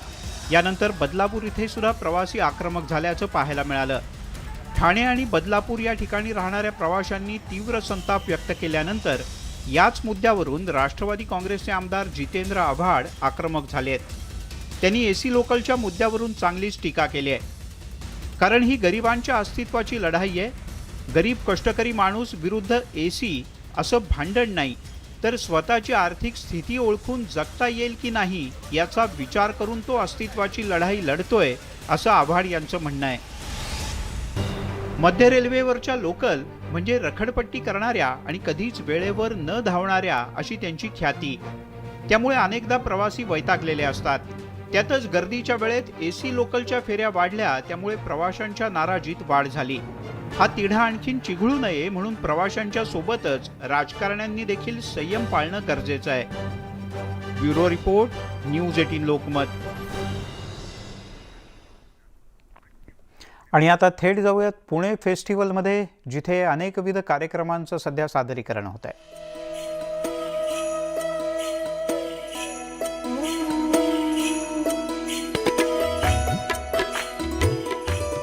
यानंतर बदलापूर इथे सुद्धा प्रवासी आक्रमक झाल्याचं पाहायला मिळालं. ठाणे आणि बदलापूर या ठिकाणी राहणाऱ्या प्रवाशांनी तीव्र संताप व्यक्त केल्यानंतर याच मुद्द्यावरून राष्ट्रवादी काँग्रेसचे आमदार जितेंद्र आव्हाड आक्रमक झालेत. त्यांनी एसी लोकलच्या मुद्द्यावरून चांगलीच टीका केली आहे. कारण ही गरिबांच्या अस्तित्वाची लढाई आहे. गरीब कष्टकरी माणूस विरुद्ध एसी असं भांडण नाही, तर स्वतःची आर्थिक स्थिती ओळखून जगता येईल की नाही याचा विचार करून तो अस्तित्वाची लढाई लढतोय, असं आव्हाड यांचं म्हणणं आहे. मध्य रेल्वेवरच्या लोकल म्हणजे रखडपट्टी करणाऱ्या आणि कधीच वेळेवर न धावणाऱ्या अशी त्यांची ख्याती. त्यामुळे अनेकदा प्रवासी वैतागलेले असतात. त्यातच गर्दीच्या वेळेत एसी लोकलच्या फेऱ्या वाढल्या, त्यामुळे प्रवाशांच्या नाराजीत वाढ झाली. हा तिढा आणखीन चिघळू नये म्हणून प्रवाशांच्या सोबतच राजकारण्यांनी देखील संयम पाळणं गरजेचं आहे. Bureau report, news 18 Lokmat. आणि आता थेट जाऊयात पुणे फेस्टिवलमध्ये, जिथे अनेकविध कार्यक्रमांचं सध्या सादरीकरण होत आहे.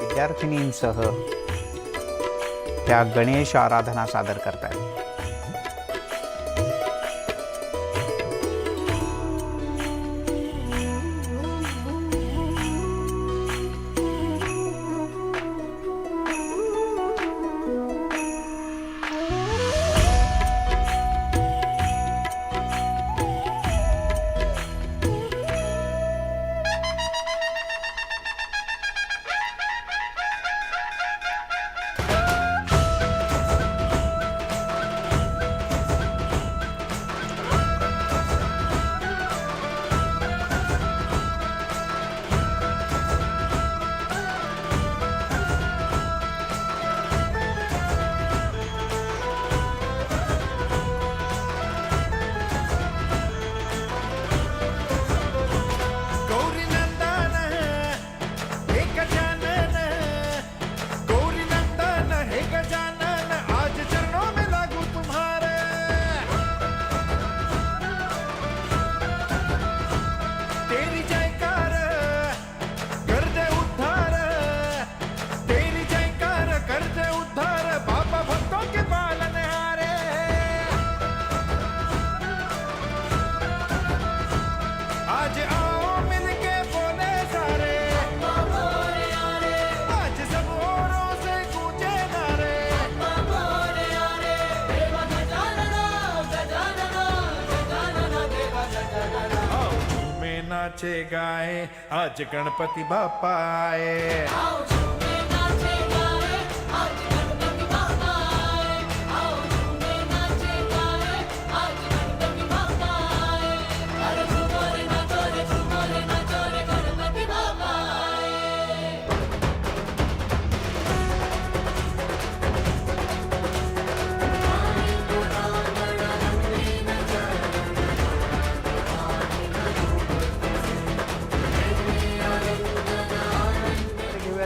विद्यार्थिनींसह त्या गणेश आराधना सादर करतायत. नाचे गाए आज गणपति बापा आए.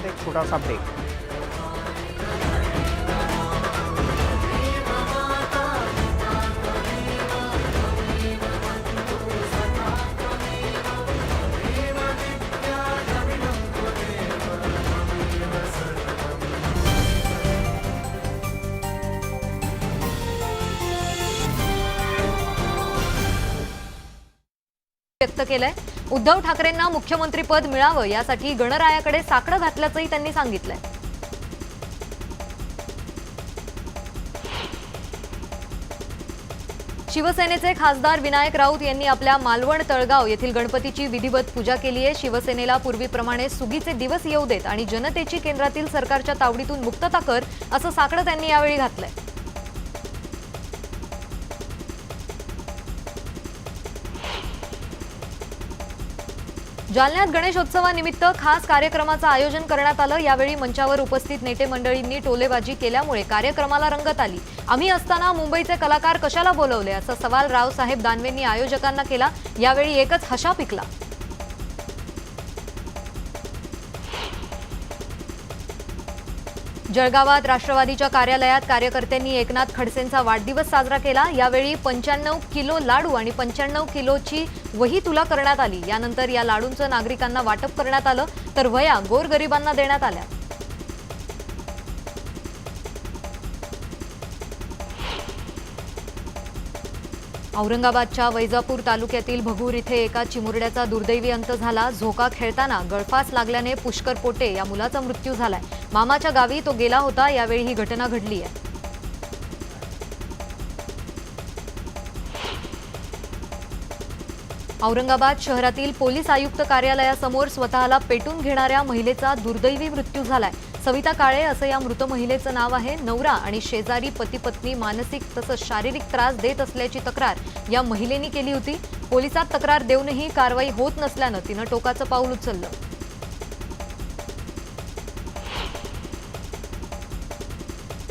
एक छोटासा ब्रेक. व्यक्त केलंय. उद्धव ठाकरेंना मुख्यमंत्रीपद मिळावं यासाठी गणरायाकडे साकडं घातल्याचंही त्यांनी सांगितलंय. शिवसेनेचे खासदार विनायक राऊत यांनी आपल्या मालवण तळगाव येथील गणपतीची विधिवत पूजा केली आहे. शिवसेनेला पूर्वीप्रमाणे सुगीचे दिवस येऊ देत आणि जनतेची केंद्रातील सरकारच्या तावडीतून मुक्तता कर असं साकडं त्यांनी यावेळी घातलंय. जालन्यात गणेशोत्सवानिमित्त खास कार्यक्रमाचं आयोजन करण्यात आलं. यावेळी मंचावर उपस्थित नेते मंडळींनी टोलेबाजी केल्यामुळे कार्यक्रमाला रंगत आली. आम्ही असताना मुंबईचे कलाकार कशाला बोलवले असा सवाल रावसाहेब दानवेंनी आयोजकांना केला. यावेळी एकच हशा पिकला. जळगावात राष्ट्रवादीच्या कार्यालयात कार्यकर्त्यांनी एकनाथ खडसेंचा वाढदिवस साजरा केला. यावेळी 95 किलो लाडू आणि 95 किलोची वही तुला करण्यात आली. यानंतर या लाडूंचं नागरिकांना वाटप करण्यात आलं तर वह्या गोरगरिबांना देण्यात आल्या. औरंगाबादच्या वैजापूर तालुक्यातील भगूर इथे एका चिमुरड्याचा दुर्दैवी अंत झाला. झोका खेळताना गळफास लागल्याने पुष्कर पोटे या मुलाचा मृत्यू झालाय. मामाच्या गावी तो गेला होता. यावेळी ही घटना घडली आहे. औरंगाबाद शहरातील पोलीस आयुक्त कार्यालयासमोर स्वतःला पेटून घेणाऱ्या महिलेचा दुर्दैवी मृत्यू झालाय. सविता काळे असं या मृत महिलेचं नाव आहे. नवरा आणि शेजारी पती पत्नी मानसिक तसंच शारीरिक त्रास देत असल्याची तक्रार या महिलेनी केली होती. पोलिसात तक्रार देऊनही कारवाई होत नसल्यानं तिनं टोकाचं पाऊल उचललं.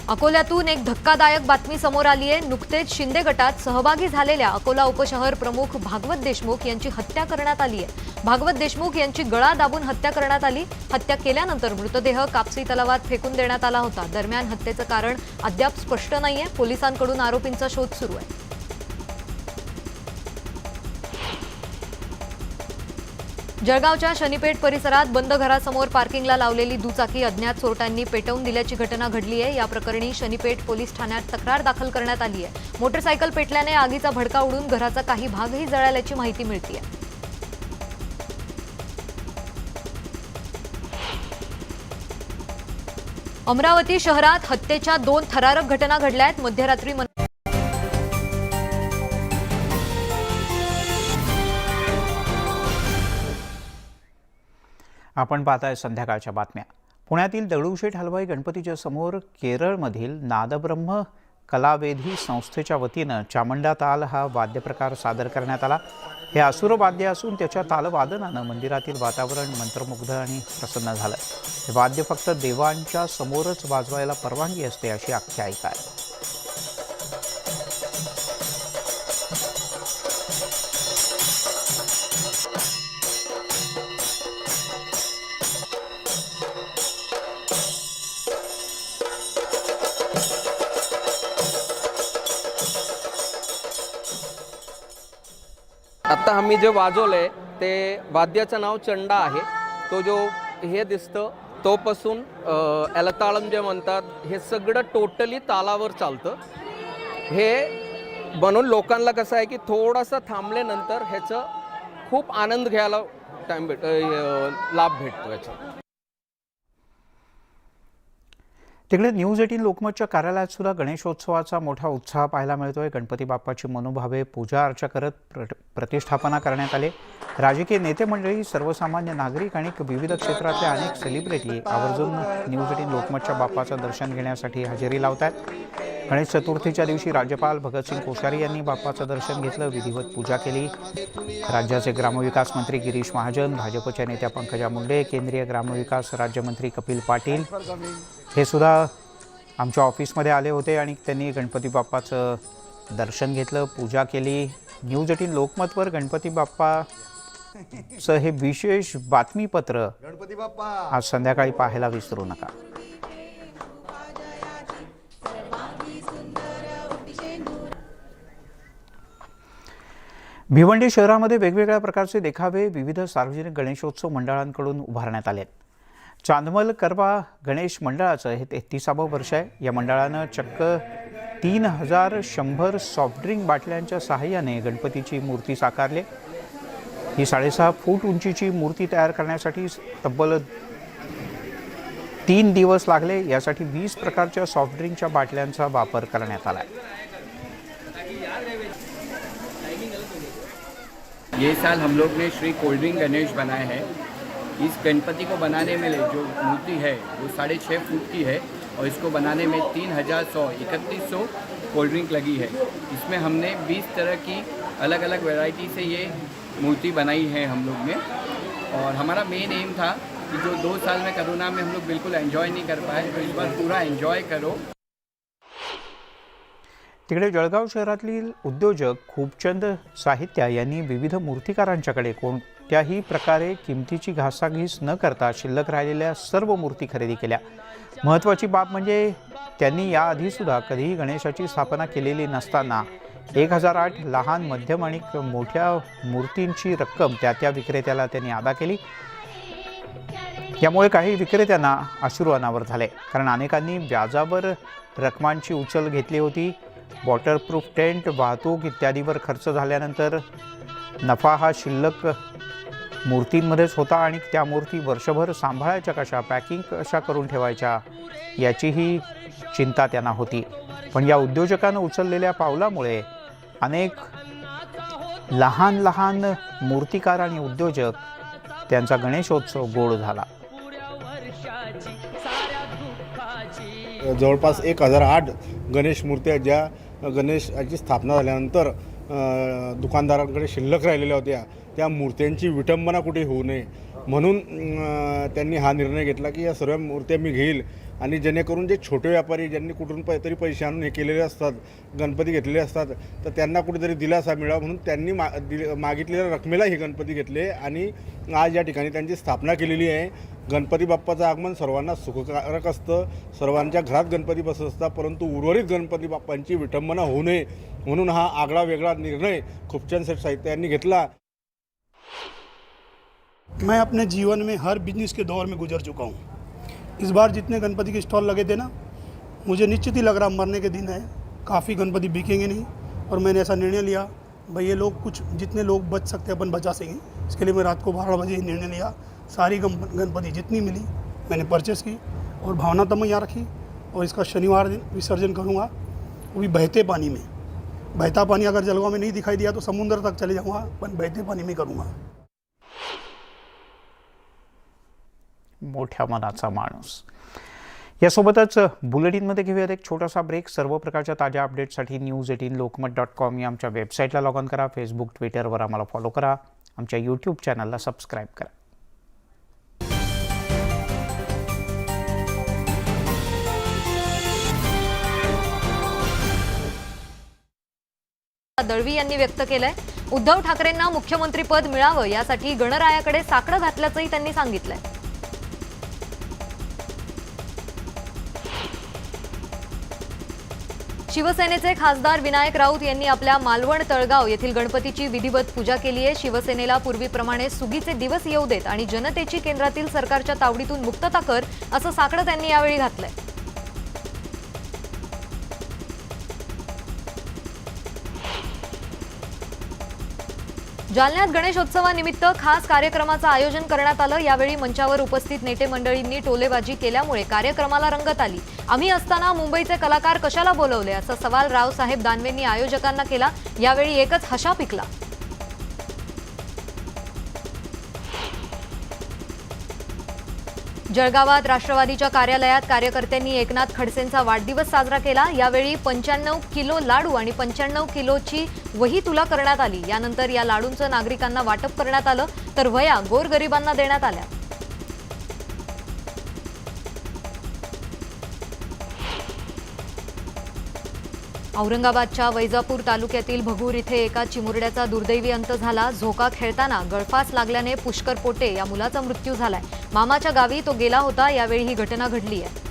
अकोल्यातून एक धक्कादायक बातमी समोर आली आहे. नुकतेच शिंदे गटात सहभागी झालेल्या अकोला उपशहर प्रमुख भागवत देशमुख यांची हत्या करण्यात आली आहे. भागवत देशमुख यांची गळा दाबून हत्या करण्यात आली. हत्या केल्यानंतर मृतदेह कापसी तलावात फेकून देण्यात आला होता. दरम्यान हत्येचं कारण अद्याप स्पष्ट नाहीये. पोलिसांकडून आरोपींचा शोध सुरू आहे. जळगावच्या शनीपेठ परिसरात बंद घरासमोर पार्किंगला लावलेली दुचाकी अज्ञात चोरट्यांनी पेटवून दिल्याची घटना घडली आहे. या प्रकरणी शनीपेठ पोलीस ठाण्यात तक्रार दाखल करण्यात आली आहे. मोटरसायकल पेटल्याने आगीचा भडका उडून घराचा काही भागही जळाल्याची माहिती मिळते. अमरावती शहरात हत्येच्या 2 थरारक घटना घडल्या आहेत. मध्यरात्री आपण पाहताय संध्याकाळच्या बातम्या. पुण्यातील दगडूशेठ हलवाई गणपतीच्या समोर केरळमधील नादब्रह्म कलावेधी संस्थेच्या वतीनं चामुंडा ताल हा वाद्यप्रकार सादर करण्यात आला. हे असुर वाद्य असून त्याच्या तालवादनानं मंदिरातील वातावरण मंत्रमुग्ध आणि प्रसन्न झालं. हे वाद्य फक्त देवांच्या समोरच वाजवायला परवानगी असते अशी आख्यायिका आहे. आत्ता आम्ही जे वाजवलंय ते वाद्याचं नाव चंडा आहे. तो जो हे दिसतं तोपासून एलताळम जे म्हणतात हे सगळं टोटली तालावर चालतं. हे म्हणून लोकांना कसं आहे की थोडंसं थांबल्यानंतर ह्याचं खूप आनंद घ्यायला लाभ भेटतो याचा. तिकडे न्यूज 18 लोकमतच्या कार्यालयात सुद्धा गणेशोत्सवाचा मोठा उत्साह पाहायला मिळतोय. गणपती बाप्पाची मनोभावे पूजा अर्चा करत प्रतिष्ठापना करण्यात आली. राजकीय नेते मंडळी, सर्वसामान्य नागरिक आणि विविध क्षेत्रातले अनेक सेलिब्रिटी आवर्जून न्यूज 18 लोकमतच्या बाप्पाचं दर्शन घेण्यासाठी हजेरी लावतात. गणेश चतुर्थीच्या दिवशी राज्यपाल भगतसिंग कोश्यारी यांनी बाप्पाचं दर्शन घेतलं, विधिवत पूजा केली. राज्याचे ग्रामविकास मंत्री गिरीश महाजन, भाजपच्या नेत्या पंकजा मुंडे, केंद्रीय ग्रामविकास राज्यमंत्री कपिल पाटील हे सुद्धा आमच्या ऑफिसमध्ये आले होते आणि त्यांनी गणपती बाप्पाचं दर्शन घेतलं, पूजा केली. न्यूज 18 लोकमतवर गणपती बाप्पाचं हे विशेष बातमीपत्र आज संध्याकाळी पाहायला विसरू नका. भिवंडी शहरामध्ये वेगवेगळ्या प्रकारचे देखावे विविध सार्वजनिक गणेशोत्सव मंडळांकडून उभारण्यात आले. चांदमल करवा गणेश मंडळाचं हे 33वं वर्ष आहे. या मंडळानं चक्क 3100 सॉफ्टड्रिंक बाटल्यांच्या सहाय्याने गणपतीची मूर्ती साकारली. ही 6.5 फूट उंचीची मूर्ती तयार करण्यासाठी तब्बल 3 दिवस लागले. यासाठी 20 प्रकारच्या सॉफ्ट ड्रिंकच्या बाटल्यांचा वापर करण्यात आला. ये साल हम लोग ने श्री कोल्ड ड्रिंक गणेश बनाए हैं. इस गणपति को बनाने में जो मूर्ति है वो 6.5 फुट की है और इसको बनाने में 3100 कोल्ड ड्रिंक लगी है. इसमें हमने 20 तरह की अलग अलग वैरायटी से ये मूर्ति बनाई है हम लोग ने. और हमारा मेन एम था कि जो 2 साल में कोरोना में हम लोग बिल्कुल एंजॉय नहीं कर पाए, तो इस बार पूरा एंजॉय करो. तिकडे जळगाव शहरातील उद्योजक खूबचंद साहित्या यांनी विविध मूर्तिकारांच्याकडे कोणत्याही प्रकारे किमतीची घासाघीस न करता शिल्लक राहिलेल्या सर्व मूर्ती खरेदी केल्या. महत्त्वाची बाब म्हणजे त्यांनी याआधीसुद्धा कधीही गणेशाची स्थापना केलेली नसताना 1008 लहान, मध्यम आणि मोठ्या मूर्तींची रक्कम त्या विक्रेत्याला त्यांनी अदा केली. यामुळे काही विक्रेत्यांना अश्रू अनावर झाले, कारण अनेकांनी व्याजावर रकमांची उचल घेतली होती. वॉटरप्रूफ टेंट, वाहतूक इत्यादीवर खर्च झाल्यानंतर नफा हा शिल्लक मूर्तींमध्येच होता आणि त्या मूर्ती वर्षभर सांभाळायच्या कशा, पॅकिंग कशा करून ठेवायच्या याचीही चिंता त्यांना होती. पण या उद्योजकांना उचललेल्या पावलामुळे अनेक लहान लहान मूर्तिकार आणि उद्योजक त्यांचा गणेशोत्सव गोड झाला. जवळपास 1008 गणेश मूर्त्या ज्या गणेशाची स्थापना झाल्यानंतर दुकानदारांकडे शिल्लक राहिलेल्या होत्या, त्या मूर्त्यांची विटंबना कुठे होऊ नये म्हणून त्यांनी हा निर्णय घेतला की या सर्व मूर्त्या मी घेईल आणि जेणेकरून जे छोटे व्यापारी ज्यांनी कुठून तरी पैसे आणून हे केलेले असतात, गणपती घेतलेले असतात, तर त्यांना कुठेतरी दिलासा मिळावा म्हणून त्यांनी मागितलेल्या रकमेला हे गणपती घेतले आणि आज या ठिकाणी त्यांची स्थापना केलेली आहे. गणपती बाप्पाचं आगमन सर्वांना सुखकारक असतं, सर्वांच्या घरात गणपती बसत असतात, परंतु उर्वरित गणपती बाप्पांची विटंबना होऊ नये म्हणून हा आगळा वेगळा निर्णय खूबचंद सेठ साहित्य यांनी घेतला. मैं अपने जीवन में हर बिजनेस के दौर में गुजर चुका हूँ. इस बार जितने गणपति के स्टॉल लगे थे ना, मुझे निश्चित ही लग रहा मरने के दिन है, काफ़ी गणपति बिकेंगे नहीं. और मैंने ऐसा निर्णय लिया, भाई ये लोग कुछ जितने लोग बच सकते हैं अपन बचा सकें. इसके लिए मैं रात को 12 बजे निर्णय लिया. सारी गणपति जितनी मिली मैंने परचेस की और भावना तब मैं यहाँ रखी और इसका शनिवार दिन विसर्जन करूँगा, वो भी बहते पानी में. बहता पानी अगर जलगांव में नहीं दिखाई दिया तो समुद्र तक चले जाऊँगा, पर बहते पानी में करूँगा. मोठ्या मनाचा माणूस. यासोबतच बुलेटिनमध्ये घेऊयात एक छोटासा ब्रेक. सर्व प्रकारच्या ताज्या अपडेट्ससाठी news18lokmat.com या आमच्या वेबसाईटला लॉग ऑन करा. फेसबुक, ट्विटरवर आम्हाला फॉलो करा. आमच्या यूट्यूब चॅनलला सबस्क्राईब करा. दळवी यांनी व्यक्त केलंय. उद्धव ठाकरेंना मुख्यमंत्रीपद मिळावं यासाठी गणरायाकडे साकडं घातल्याचंही त्यांनी सांगितलंय. शिवसेनेचे खासदार विनायक राऊत यांनी आपल्या मालवण तळगाव येथील गणपतीची विधिवत पूजा केली आहे. शिवसेनेला पूर्वीप्रमाणे सुगीचे दिवस येऊ देत आणि जनतेची केंद्रातील सरकारच्या तावडीतून मुक्तता कर असं साकडं त्यांनी यावेळी घातलंय. जालन्यात गणेशोत्सवानिमित्त खास कार्यक्रमाचं आयोजन करण्यात आलं. यावेळी मंचावर उपस्थित नेते मंडळींनी टोलेबाजी केल्यामुळे कार्यक्रमाला रंगत आली. आम्ही असताना मुंबईचे कलाकार कशाला बोलवले असा सवाल रावसाहेब दानवेंनी आयोजकांना केला. यावेळी एकच हशा पिकला. जळगावात राष्ट्रवादीच्या कार्यालयात कार्यकर्त्यांनी एकनाथ खडसेंचा वाढदिवस साजरा केला. यावेळी 95 किलो लाडू आणि 95 किलोची वही तुला करण्यात आली. यानंतर या लाडूंचं नागरिकांना वाटप करण्यात आलं, तर वह्या गोरगरिबांना देण्यात आल्या. औरंगाबादच्या वैजापूर तालुक्यातील भगूर इथे एका चिमुरड्याचा दुर्दैवी अंत झाला. झोका खेळताना गळफास लागल्याने पुष्कर पोटे या मुलाचा मृत्यू झालाय. मामाच्या गावी तो गेला होता. यावेळी ही घटना घडली आहे.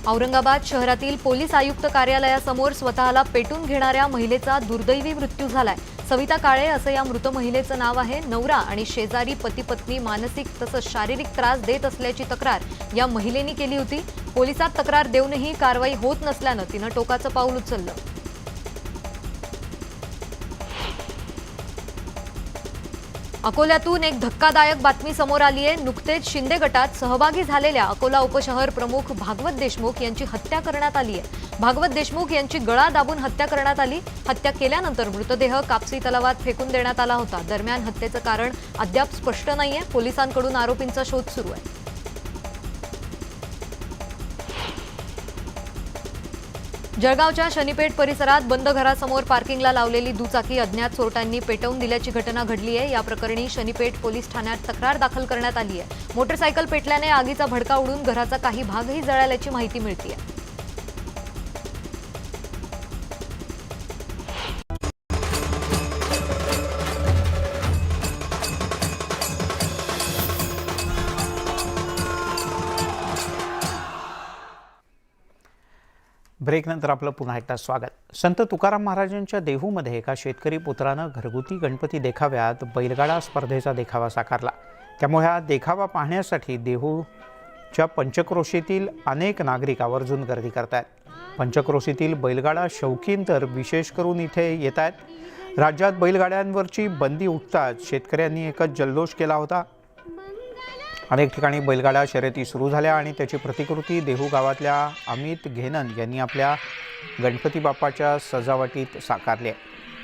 औरंगाबाद शहरातील पोलीस आयुक्त कार्यालयासमोर स्वतःला पेटून घेणाऱ्या महिलेचा दुर्दैवी मृत्यू झालाय. सविता काळे असं या मृत महिलेचं नाव आहे. नवरा आणि शेजारी पती पत्नी मानसिक तसंच शारीरिक त्रास देत असल्याची तक्रार या महिलेने केली होती. पोलिसात तक्रार देऊनही कारवाई होत नसल्यानं तिनं टोकाचं पाऊल उचललं. अकोल्यातून एक धक्कादायक बातमी समोर आली आहे. नुकतेच शिंदे गटात सहभागी झालेल्या अकोला उपशहर प्रमुख भागवत देशमुख यांची हत्या करण्यात आली आहे. भागवत देशमुख यांची गळा दाबून हत्या करण्यात आली. हत्या केल्यानंतर मृतदेह कापसी तलावात फेकून देण्यात आला होता. दरम्यान हत्येचं कारण अद्याप स्पष्ट नाहीये. पोलिसांकडून आरोपींचा शोध सुरू आहे. जळगावच्या शनीपेठ परिसरात बंद घरासमोर पार्किंगला लावलेली दुचाकी अज्ञात चोरट्यांनी पेटवून दिल्याची घटना घडली आहे. या प्रकरणी शनीपेठ पोलीस ठाण्यात तक्रार दाखल करण्यात आली आहे. मोटरसायकल पेटल्याने आगीचा भडका उडून घराचा काही भागही जळाल्याची माहिती मिळते. ब्रेकनंतर आपलं पुन्हा एकदा स्वागत. संत तुकाराम महाराजांच्या देहूमध्ये एका शेतकरी पुत्रानं घरगुती गणपती देखाव्यात बैलगाडा स्पर्धेचा देखावा साकारला. त्यामुळे हा देखावा पाहण्यासाठी देहूच्या पंचक्रोशीतील अनेक नागरिक आवर्जून गर्दी करत आहेत. पंचक्रोशीतील बैलगाडा शौकीन तर विशेष करून इथे येत आहेत. राज्यात बैलगाड्यांवरची बंदी उठताच शेतकऱ्यांनी एकच जल्लोष केला होता. अनेक ठिकाणी बैलगाडा शर्यती सुरू झाल्या आणि त्याची प्रतिकृती देहू गावातल्या अमित घेनन यांनी आपल्या गणपती बाप्पाच्या सजावटीत साकारली आहे.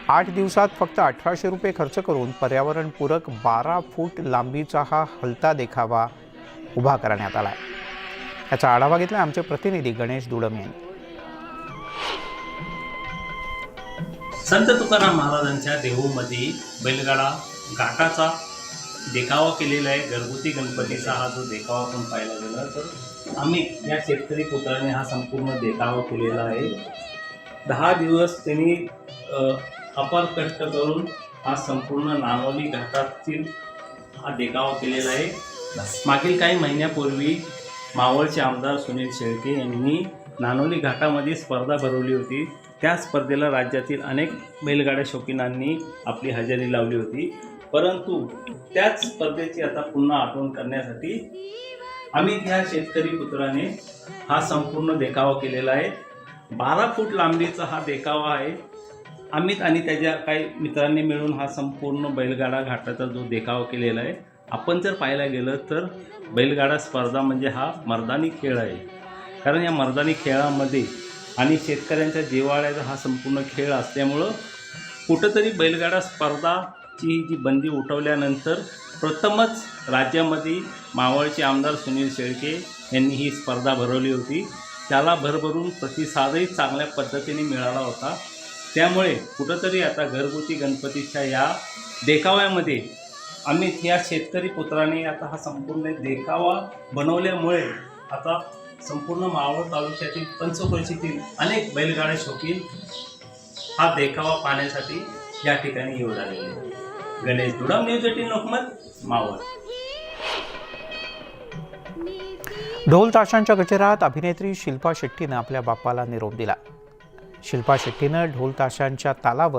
8 दिवसात फक्त 1800 रुपये खर्च करून पर्यावरणपूरक 12 फूट लांबीचा हा हलता देखावा उभा करण्यात आला आहे. याचा आढावा घेतला आमचे प्रतिनिधी गणेश दुडम यांनी. संत तुकाराम महाराजांच्या देहूमध्ये बैलगाडा घाटाचा देखावा केलेला आहे. घरगुती गणपतीचा हा जो देखावा आपण पाहायला गेला तर आम्ही या शेतकरी पुत्राने हा संपूर्ण देखावा केलेला आहे. 10 दिवस त्यांनी अपार कष्ट करून हा संपूर्ण नानोली घाटातील हा देखावा केलेला आहे. मागील काही महिन्यापूर्वी मावळचे आमदार सुनील शेळके यांनी नानोली घाटामध्ये स्पर्धा भरवली होती. त्या स्पर्धेला राज्यातील अनेक बैलगाड्या शौकीनांनी आपली हजेरी लावली होती. परंतु त्याच स्पर्धेची आता पुन्हा आठवण करण्यासाठी अमित ह्या शेतकरी पुत्राने हा संपूर्ण देखावा केलेला आहे. 12 फूट लांबीचा हा देखावा आहे. अमित आणि त्याच्या काही मित्रांनी मिळून हा संपूर्ण बैलगाडा घाटाचा जो देखावा केलेला आहे. आपण जर पाहायला गेलं तर बैलगाडा स्पर्धा म्हणजे हा मर्दानी खेळ आहे. कारण या मर्दानी खेळामध्ये आणि शेतकऱ्यांच्या जिव्हाळ्याचा हा संपूर्ण खेळ असल्यामुळं कुठंतरी बैलगाडा स्पर्धाची जी बंदी उठवल्यानंतर प्रथमच राज्यामध्ये मावळचे आमदार सुनील शेळके यांनी ही स्पर्धा भरवली होती. त्याला भरभरून प्रतिसादही चांगल्या पद्धतीने मिळाला होता. त्यामुळे कुठंतरी आता घरगुती गणपतीच्या या देखाव्यामध्ये अमित या शेतकरी पुत्राने आता हा संपूर्ण देखावा बनवल्यामुळे आता संपूर्ण मावळ तालुक्यातील पंचक्रोशीतील अनेक बैलगाड्या शौकीन हा देखावा पाहण्यासाठी या ठिकाणी येऊ लागले. गणेश दुडम, न्यूज 18 लोकमत, मावळ. ढोल ताशांच्या गजरात अभिनेत्री शिल्पा शेट्टीनं आपल्या बाप्पाला निरोप दिला. शिल्पा शेट्टीनं ढोल ताशांच्या तालावर